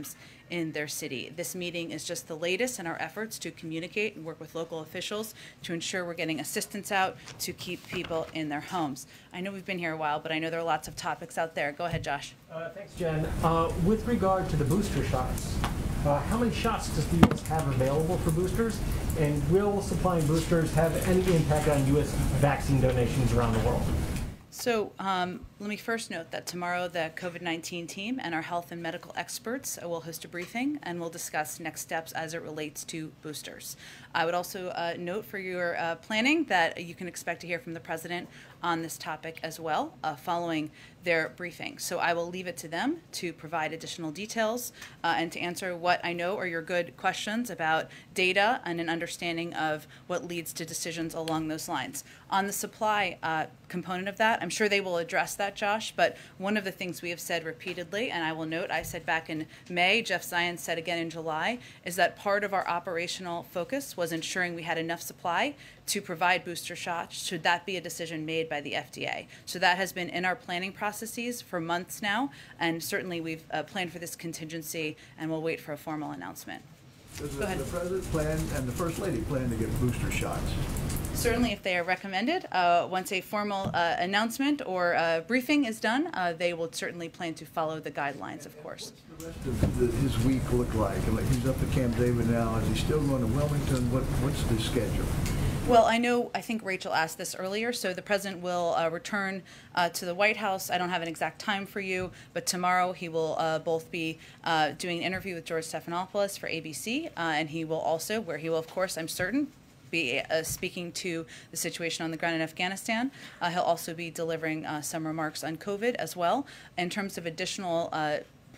in their city. This meeting is just the latest in our efforts to communicate and work with local officials to ensure we're getting assistance out to keep people in their homes. I know we've been here a while, but I know there are lots of topics out there. Go ahead, Josh. Thanks, Jen. With regard to the booster shots, how many shots does the U.S. have available for boosters? And will supplying boosters have any impact on U.S. vaccine donations around the world? So let me first note that tomorrow the COVID-19 team and our health and medical experts will host a briefing and we'll discuss next steps as it relates to boosters. I would also note for your planning that you can expect to hear from the President on this topic as well following their briefing. So I will leave it to them to provide additional details and to answer what I know are your good questions about data and an understanding of what leads to decisions along those lines. On the supply component of that, I'm sure they will address that, Josh, but one of the things we have said repeatedly, and I will note, I said back in May, Jeff Zients said again in July, is that part of our operational focus was ensuring we had enough supply to provide booster shots should that be a decision made by the FDA. So that has been in our planning processes for months now, and certainly we've planned for this contingency, and we'll wait for a formal announcement. Does the President plan and the First Lady plan to get booster shots? Certainly, if they are recommended, once a formal announcement or briefing is done, they will certainly plan to follow the guidelines, of course. What's the rest of his week look like? Like he's up at Camp David now. Is he still going to Wilmington? What's the schedule? Well, I think Rachel asked this earlier, so the president will return to the White House. I don't have an exact time for you, but tomorrow he will both be doing an interview with George Stephanopoulos for ABC, and he will also, where he will, of course, I'm certain, be speaking to the situation on the ground in Afghanistan. He'll also be delivering some remarks on COVID as well. In terms of additional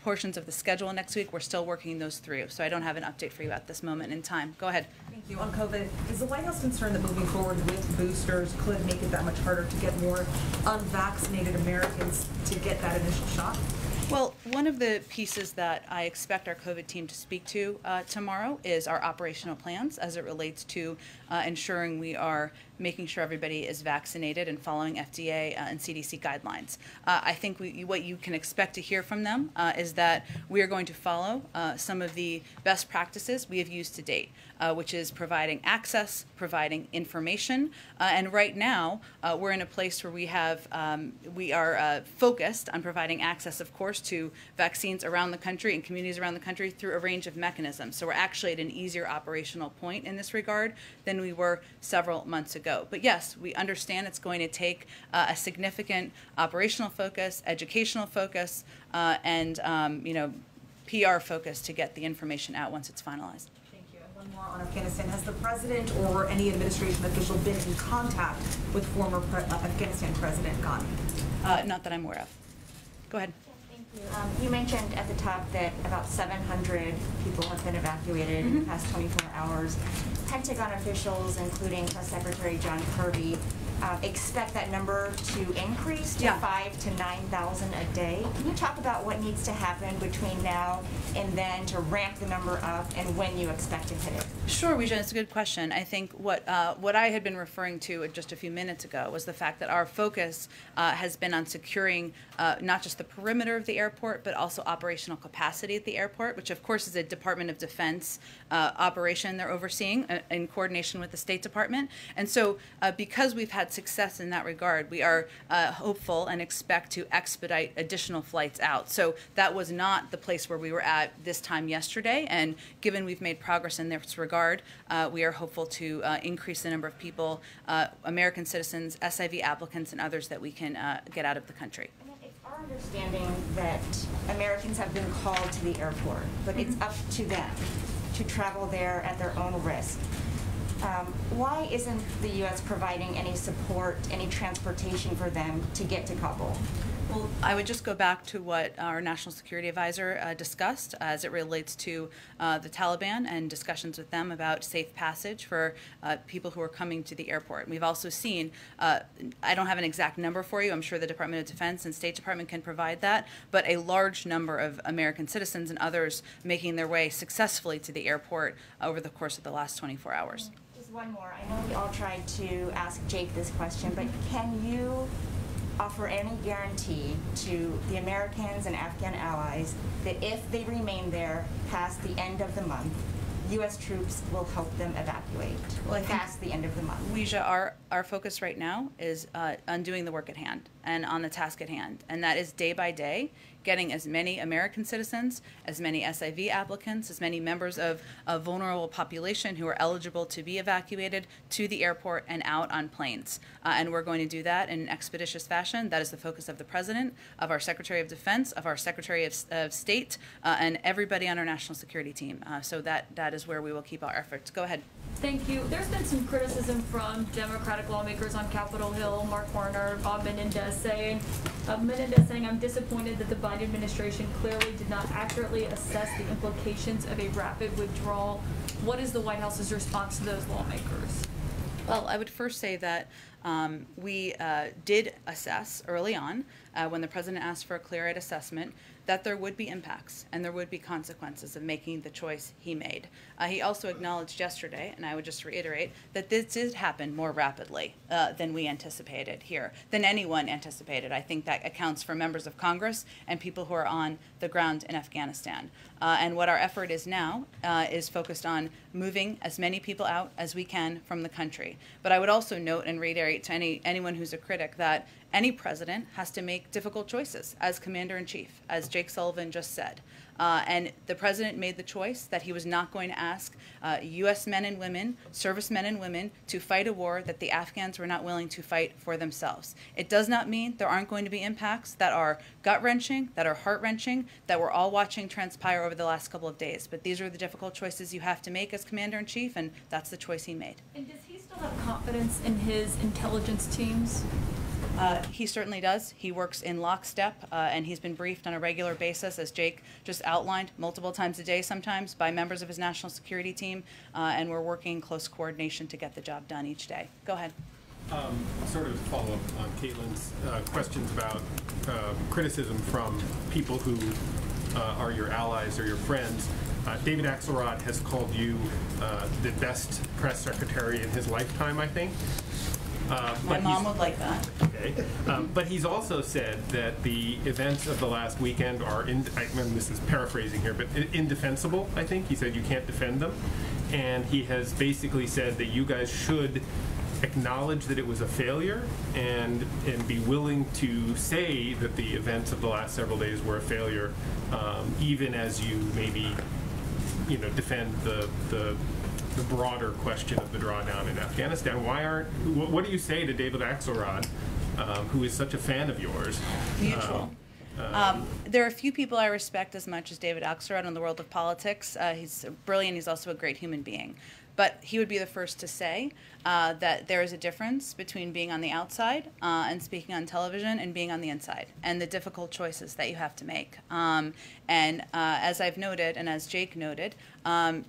portions of the schedule next week, we're still working those through, so I don't have an update for you at this moment in time. Go ahead. Thank you. On COVID, is the White House concerned that moving forward with boosters could make it that much harder to get more unvaccinated Americans to get that initial shot? Well, one of the pieces that I expect our COVID team to speak to tomorrow is our operational plans as it relates to ensuring we are making sure everybody is vaccinated and following FDA and CDC guidelines. I think what you can expect to hear from them is that we are going to follow some of the best practices we have used to date, which is providing access, providing information, and right now we're in a place where we are focused on providing access, of course, to vaccines around the country and communities around the country through a range of mechanisms. So we're actually at an easier operational point in this regard than we were several months ago. But yes, we understand it's going to take a significant operational focus, educational focus, and PR focus to get the information out once it's finalized. Thank you. And one more on Afghanistan. Has the president or any administration official been in contact with former Afghanistan President Ghani? Not that I'm aware of. Go ahead. You mentioned at the top that about 700 people have been evacuated in the past 24 hours. Pentagon officials, including Press Secretary John Kirby, expect that number to increase to 5,000 to 9,000 a day. Can you talk about what needs to happen between now and then to ramp the number up, and when you expect to hit it? Sure, Weijia, it's a good question. I think what I had been referring to just a few minutes ago was the fact that our focus has been on securing not just the perimeter of the airport, but also operational capacity at the airport, which of course is a Department of Defense operation they're overseeing in coordination with the State Department. And so because we've had success in that regard, we are hopeful and expect to expedite additional flights out. So that was not the place where we were at this time yesterday, and given we've made progress in this regard, we are hopeful to increase the number of people, American citizens, SIV applicants, and others that we can get out of the country. It's our understanding that Americans have been called to the airport, but it's up to them to travel there at their own risk. Why isn't the U.S. providing any support, any transportation for them to get to Kabul? Well, I would just go back to what our National Security Advisor discussed as it relates to the Taliban and discussions with them about safe passage for people who are coming to the airport. We've also seen, I don't have an exact number for you, I'm sure the Department of Defense and State Department can provide that, but a large number of American citizens and others making their way successfully to the airport over the course of the last 24 hours. Just one more. I know we all tried to ask Jake this question, but can you offer any guarantee to the Americans and Afghan allies that if they remain there past the end of the month, U.S. troops will help them evacuate past the end of the month? Weijia, our focus right now is on doing the work at hand and on the task at hand, and that is day by day getting as many American citizens, as many SIV applicants, as many members of a vulnerable population who are eligible to be evacuated to the airport and out on planes. And we're going to do that in an expeditious fashion. That is the focus of the President, of our Secretary of Defense, of our Secretary of State, and everybody on our national security team. So that is where we will keep our efforts. Go ahead. Thank you. There's been some criticism from Democratic lawmakers on Capitol Hill, Mark Warner, Bob Menendez saying, I'm disappointed that the Biden administration clearly did not accurately assess the implications of a rapid withdrawal. What is the White House's response to those lawmakers? Well, I would first say that we did assess early on, when the President asked for a clear-eyed assessment, that there would be impacts and there would be consequences of making the choice he made. He also acknowledged yesterday, and I would just reiterate, that this did happen more rapidly than we anticipated here, than anyone anticipated. I think that accounts for members of Congress and people who are on the ground in Afghanistan. And what our effort is now is focused on moving as many people out as we can from the country. But I would also note and reiterate to anyone who's a critic that any president has to make difficult choices as commander-in-chief, as Jake Sullivan just said. And the president made the choice that he was not going to ask U.S. men and women, servicemen and women, to fight a war that the Afghans were not willing to fight for themselves. It does not mean there aren't going to be impacts that are gut-wrenching, that are heart-wrenching, that we're all watching transpire over the last couple of days. But these are the difficult choices you have to make as commander-in-chief, and that's the choice he made. And does he still have confidence in his intelligence teams? He certainly does. He works in lockstep, and he's been briefed on a regular basis, as Jake just outlined, multiple times a day sometimes by members of his national security team, and we're working in close coordination to get the job done each day. Go ahead. Sort of follow up on Caitlin's questions about criticism from people who are your allies or your friends. David Axelrod has called you the best press secretary in his lifetime, I think. My mom would like that. Okay. But he's also said that the events of the last weekend are, this is paraphrasing here, but indefensible, I think. He said you can't defend them. And he has basically said that you guys should acknowledge that it was a failure and be willing to say that the events of the last several days were a failure, even as you maybe, defend the broader question of the drawdown in Afghanistan. What do you say to David Axelrod, who is such a fan of yours? Mutual. There are a few people I respect as much as David Axelrod in the world of politics. He's brilliant. He's also a great human being. But he would be the first to say that there is a difference between being on the outside and speaking on television and being on the inside, and the difficult choices that you have to make. And as I've noted, and as Jake noted,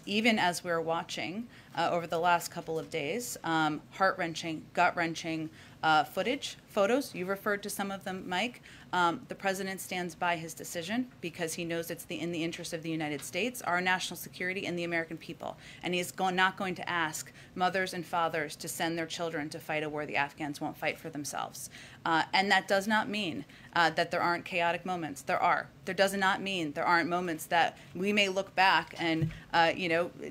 even as we're watching over the last couple of days, heart-wrenching, gut-wrenching photos, you referred to some of them, Mike. The president stands by his decision because he knows it's in the interest of the United States, our national security, and the American people. And he's not going to ask mothers and fathers to send their children to fight a war the Afghans won't fight for themselves. And that does not mean that there aren't chaotic moments. There are. There does not mean there aren't moments that we may look back and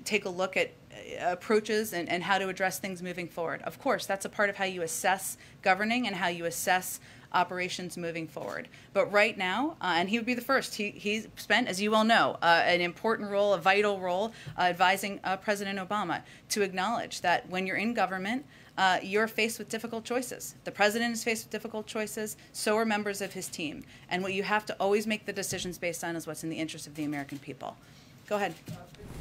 take a look at approaches and how to address things moving forward. Of course, that's a part of how you assess governing and how you assess operations moving forward. But right now, and he would be the first, he spent, as you well know, an important role, a vital role, advising President Obama to acknowledge that when you're in government, you're faced with difficult choices. The president is faced with difficult choices, so are members of his team. And what you have to always make the decisions based on is what's in the interest of the American people. Go ahead.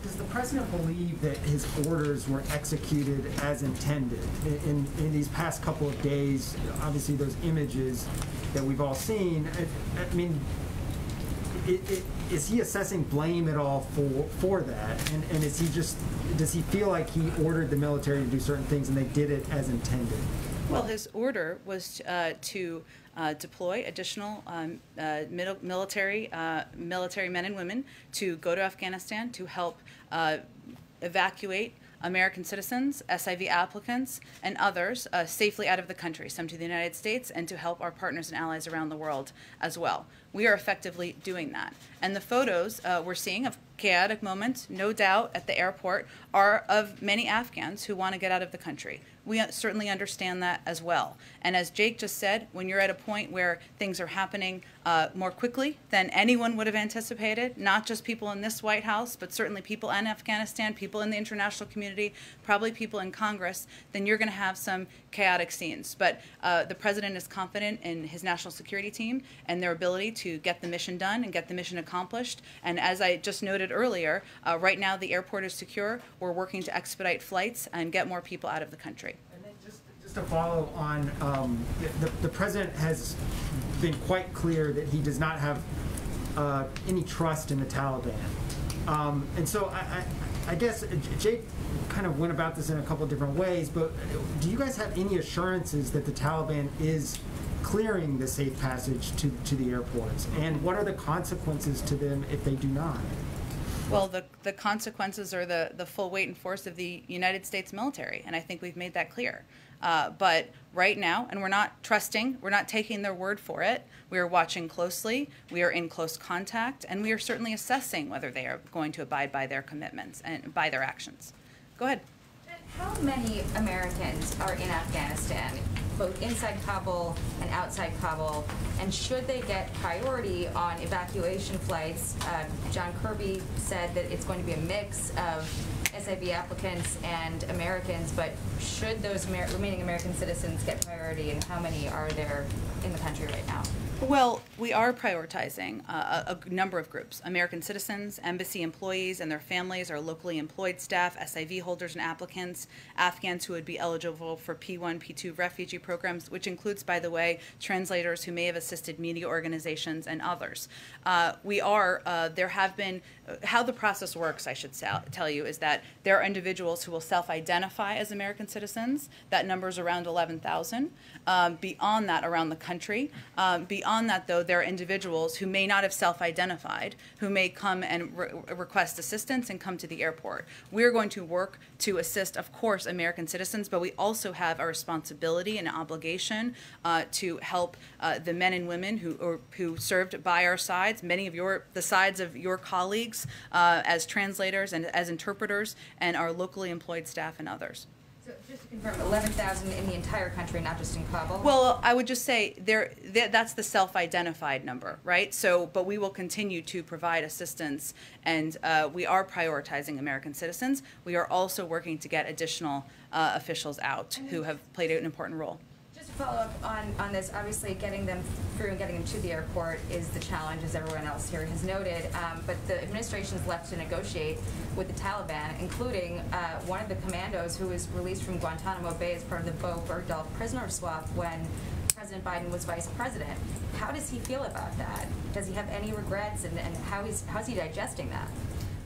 Does the president believe that his orders were executed as intended? In these past couple of days, obviously those images that we've all seen, I mean, is he assessing blame at all for that? And is he does he feel like he ordered the military to do certain things and they did it as intended? Well, his order was to deploy additional military men and women to go to Afghanistan to help evacuate American citizens, SIV applicants, and others safely out of the country, some to the United States, and to help our partners and allies around the world as well. We are effectively doing that. And the photos we're seeing of chaotic moments, no doubt, at the airport, are of many Afghans who want to get out of the country. We certainly understand that as well. And as Jake just said, when you're at a point where things are happening more quickly than anyone would have anticipated, not just people in this White House, but certainly people in Afghanistan, people in the international community, probably people in Congress, then you're going to have some chaotic scenes. But the president is confident in his national security team and their ability to get the mission done and get the mission accomplished. And as I just noted earlier, right now the airport is secure. We're working to expedite flights and get more people out of the country. And then just to follow on, the president has been quite clear that he does not have any trust in the Taliban. And so I guess Jake kind of went about this in a couple of different ways, but do you guys have any assurances that the Taliban is clearing the safe passage to the airports? And what are the consequences to them if they do not? Well, the consequences are the full weight and force of the United States military, and I think we've made that clear. But right now, and we're not trusting, we're not taking their word for it. We are watching closely, we are in close contact, and we are certainly assessing whether they are going to abide by their commitments and by their actions. Go ahead. How many Americans are in Afghanistan? both inside Kabul and outside Kabul? And should they get priority on evacuation flights? John Kirby said that it's going to be a mix of SIV applicants and Americans, but should those remaining American citizens get priority, and how many are there in the country right now? Well, we are prioritizing a number of groups: American citizens, embassy employees and their families, our locally employed staff, SIV holders and applicants, Afghans who would be eligible for P1, P2 refugee programs, which includes, by the way, translators who may have assisted media organizations and others. There have been, how the process works, I should tell you, is that there are individuals who will self-identify as American citizens. That number is around 11,000. Beyond that, around the country. Beyond that, though, there are individuals who may not have self-identified, who may come and request assistance and come to the airport. We're going to work to assist, of course, American citizens, but we also have a responsibility and an obligation to help the men and women who served by our sides, many of the sides of your colleagues as translators and as interpreters, and our locally employed staff and others. So just to confirm, 11,000 in the entire country, not just in Kabul? Well, I would just say that's the self-identified number, right? So, but we will continue to provide assistance, and we are prioritizing American citizens. We are also working to get additional officials out who have played an important role. Just to follow up on this, obviously getting them through and getting them to the airport is the challenge, as everyone else here has noted, but the administration is left to negotiate with the Taliban, including one of the commandos who was released from Guantanamo Bay as part of the Bo Bergdahl prisoner swap when President Biden was vice president. How does he feel about that? Does he have any regrets, and how's he digesting that?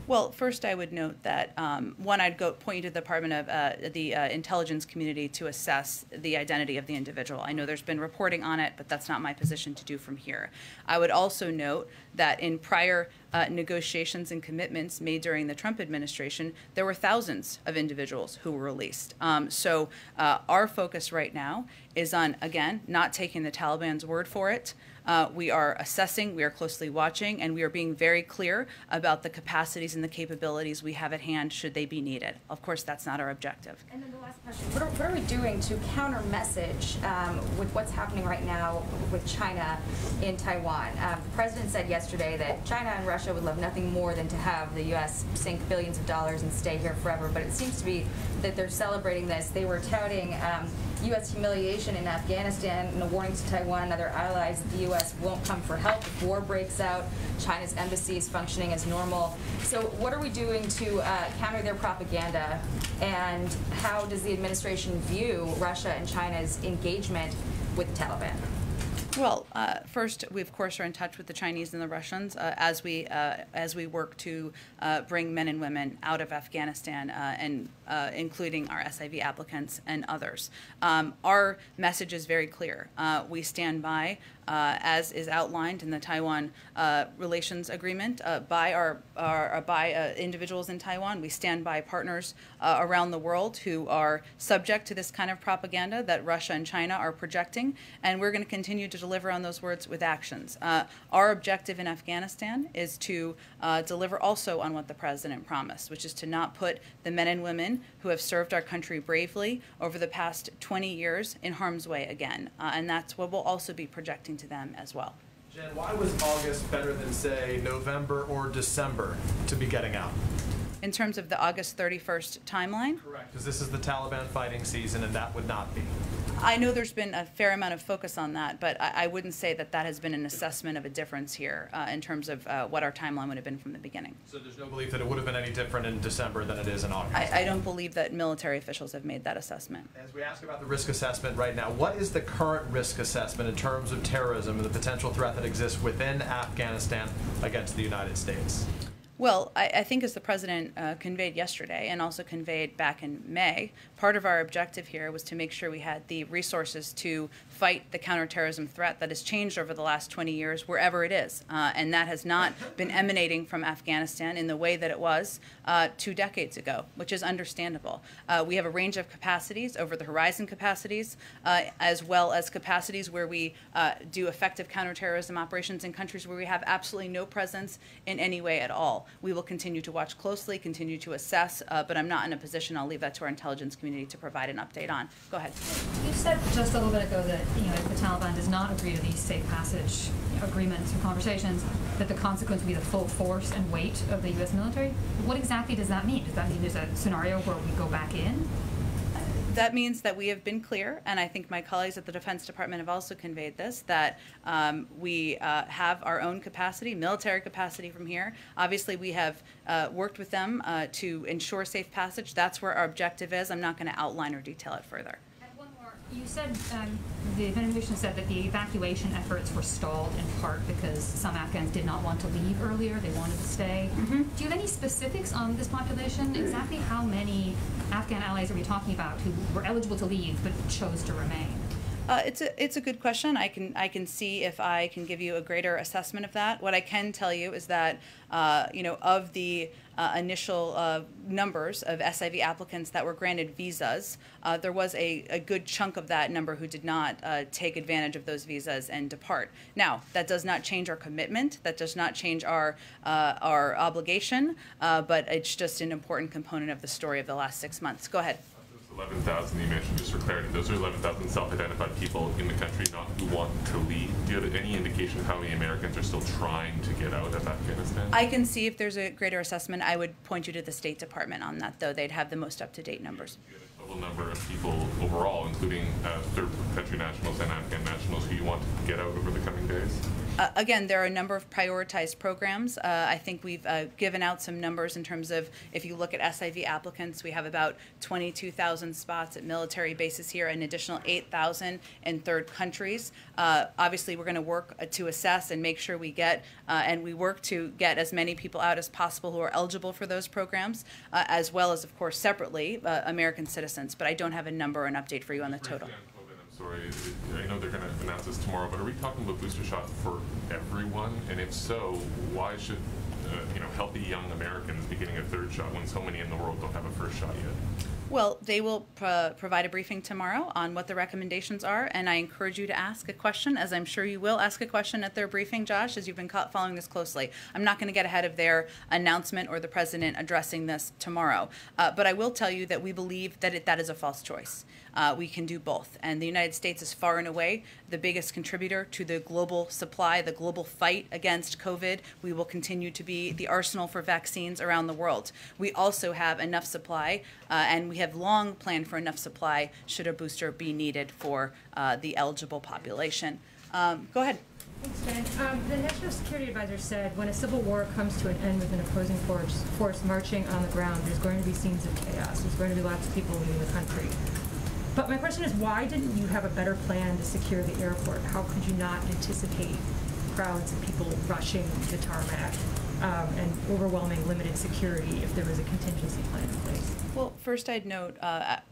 Well, first I would note that, one, I'd point you to the Department of the intelligence community to assess the identity of the individual. I know there's been reporting on it, but that's not my position to do from here. I would also note that in prior negotiations and commitments made during the Trump administration, there were thousands of individuals who were released. So our focus right now is on, again, not taking the Taliban's word for it. We are assessing, we are closely watching, and we are being very clear about the capacities and the capabilities we have at hand should they be needed. Of course, that's not our objective. And then the last question, what are we doing to counter-message with what's happening right now with China in Taiwan? The president said yesterday that China and Russia would love nothing more than to have the U.S. sink billions of dollars and stay here forever, but it seems to be that they're celebrating this. They were touting U.S. humiliation in Afghanistan and a warning to Taiwan and other allies that the U.S. won't come for help if war breaks out. China's embassy is functioning as normal. So what are we doing to counter their propaganda, and how does the administration view Russia and China's engagement with the Taliban? Well, first, we of course are in touch with the Chinese and the Russians as we work to bring men and women out of Afghanistan, and including our SIV applicants and others. Our message is very clear. We stand by, as is outlined in the Taiwan Relations Agreement, by individuals in Taiwan. We stand by partners around the world who are subject to this kind of propaganda that Russia and China are projecting, and we're going to continue to deliver on those words with actions. Our objective in Afghanistan is to deliver also on what the president promised, which is to not put the men and women who have served our country bravely over the past 20 years in harm's way again, and that's what we'll also be projecting to them as well. Jen, why was August better than, say, November or December to be getting out? In terms of the August 31st timeline? Correct, because this is the Taliban fighting season, and that would not be. I know there's been a fair amount of focus on that, but I wouldn't say that that has been an assessment of a difference here in terms of what our timeline would have been from the beginning. So there's no belief that it would have been any different in December than it is in August? I don't believe that military officials have made that assessment. As we ask about the risk assessment right now, what is the current risk assessment in terms of terrorism and the potential threat that exists within Afghanistan against the United States? Well, I think as the president conveyed yesterday and also conveyed back in May, part of our objective here was to make sure we had the resources to fight the counterterrorism threat that has changed over the last 20 years, wherever it is. And that has not been emanating from Afghanistan in the way that it was 2 decades ago, which is understandable. We have a range of capacities, over the horizon capacities, as well as capacities where we do effective counterterrorism operations in countries where we have absolutely no presence in any way at all. all. We will continue to watch closely, continue to assess, but I'm not in a position, I'll leave that to our intelligence community to provide an update on. Go ahead. You said just a little bit ago that, if the Taliban does not agree to these safe passage agreements or conversations, that the consequence would be the full force and weight of the U.S. military. What exactly does that mean? Does that mean there's a scenario where we go back in? That means that we have been clear, and I think my colleagues at the Defense Department have also conveyed this, that we have our own capacity, military capacity from here. Obviously, we have worked with them to ensure safe passage. That's where our objective is. I'm not going to outline or detail it further. You said, the administration said that the evacuation efforts were stalled in part because some Afghans did not want to leave earlier, they wanted to stay. Do you have any specifics on this population? Exactly how many Afghan allies are we talking about who were eligible to leave but chose to remain? It's a good question. I can see if I can give you a greater assessment of that. What I can tell you is that of the initial numbers of SIV applicants that were granted visas, there was a good chunk of that number who did not take advantage of those visas and depart. Now, that does not change our commitment. That does not change our obligation. But it's just an important component of the story of the last 6 months. Go ahead. 11,000 you mentioned, just for clarity, those are 11,000 self-identified people in the country not who want to leave. Do you have any indication of how many Americans are still trying to get out of Afghanistan? I can see if there's a greater assessment. I would point you to the State Department on that, though. They'd have the most up-to-date numbers. Do you have a total number of people overall, including third country nationals and Afghan nationals, who you want to get out over the coming days? Again, there are a number of prioritized programs. I think we've given out some numbers in terms of, if you look at SIV applicants, we have about 22,000 spots at military bases here, an additional 8,000 in third countries. Obviously, we're going to work to assess and make sure we get, and we work to get as many people out as possible who are eligible for those programs, as well as, of course, separately, American citizens. But I don't have a number or an update for you on the total. Sorry, I know they're going to announce this tomorrow, but are we talking about booster shots for everyone? And if so, why should healthy young Americans be getting a third shot when so many in the world don't have a first shot yet? Well, they will provide a briefing tomorrow on what the recommendations are, and I encourage you to ask a question, as I'm sure you will ask a question at their briefing, Josh, as you've been following this closely. I'm not going to get ahead of their announcement or the president addressing this tomorrow, but I will tell you that we believe that that is a false choice. We can do both, and the United States is far and away the biggest contributor to the global supply, the global fight against COVID. We will continue to be the arsenal for vaccines around the world. We also have enough supply, and we have long planned for enough supply should a booster be needed for the eligible population. Go ahead. Thanks, Jen. The National Security Advisor said when a civil war comes to an end with an opposing force marching on the ground, there's going to be scenes of chaos. There's going to be lots of people leaving the country. But my question is, why didn't you have a better plan to secure the airport? How could you not anticipate crowds of people rushing the tarmac and overwhelming limited security if there was a contingency plan in place? Well, first I'd note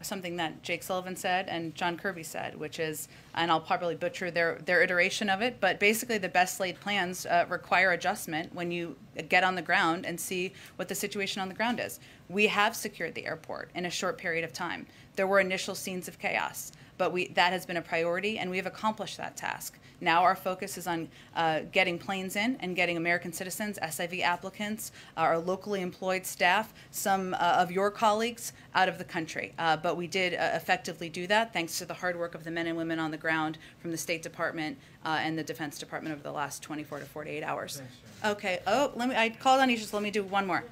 something that Jake Sullivan said and John Kirby said, which is, and I'll probably butcher their iteration of it, but basically the best laid plans require adjustment when you get on the ground and see what the situation on the ground is. We have secured the airport in a short period of time. There were initial scenes of chaos, but that has been a priority, and we have accomplished that task. Now our focus is on getting planes in and getting American citizens, SIV applicants, our locally employed staff, some of your colleagues out of the country. But we did effectively do that thanks to the hard work of the men and women on the ground from the State Department and the Defense Department over the last 24 to 48 hours. Okay. Oh, I called on you. Just let me do one more.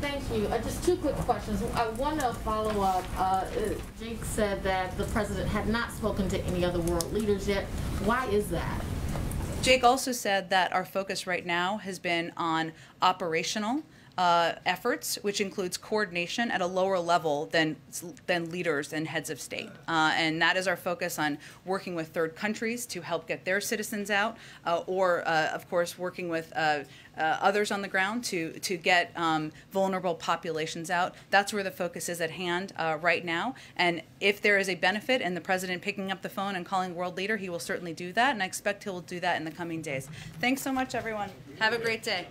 Thank you. Just two quick questions. I want to follow up. Jake said that the president had not spoken to any other world leaders yet. Why is that? Jake also said that our focus right now has been on operational efforts, which includes coordination at a lower level than leaders and heads of state. And that is our focus on working with third countries to help get their citizens out, or, of course, working with others on the ground to get vulnerable populations out. That's where the focus is at hand right now. And if there is a benefit in the president picking up the phone and calling world leader, he will certainly do that, and I expect he will do that in the coming days. Thanks so much, everyone. Have a great day.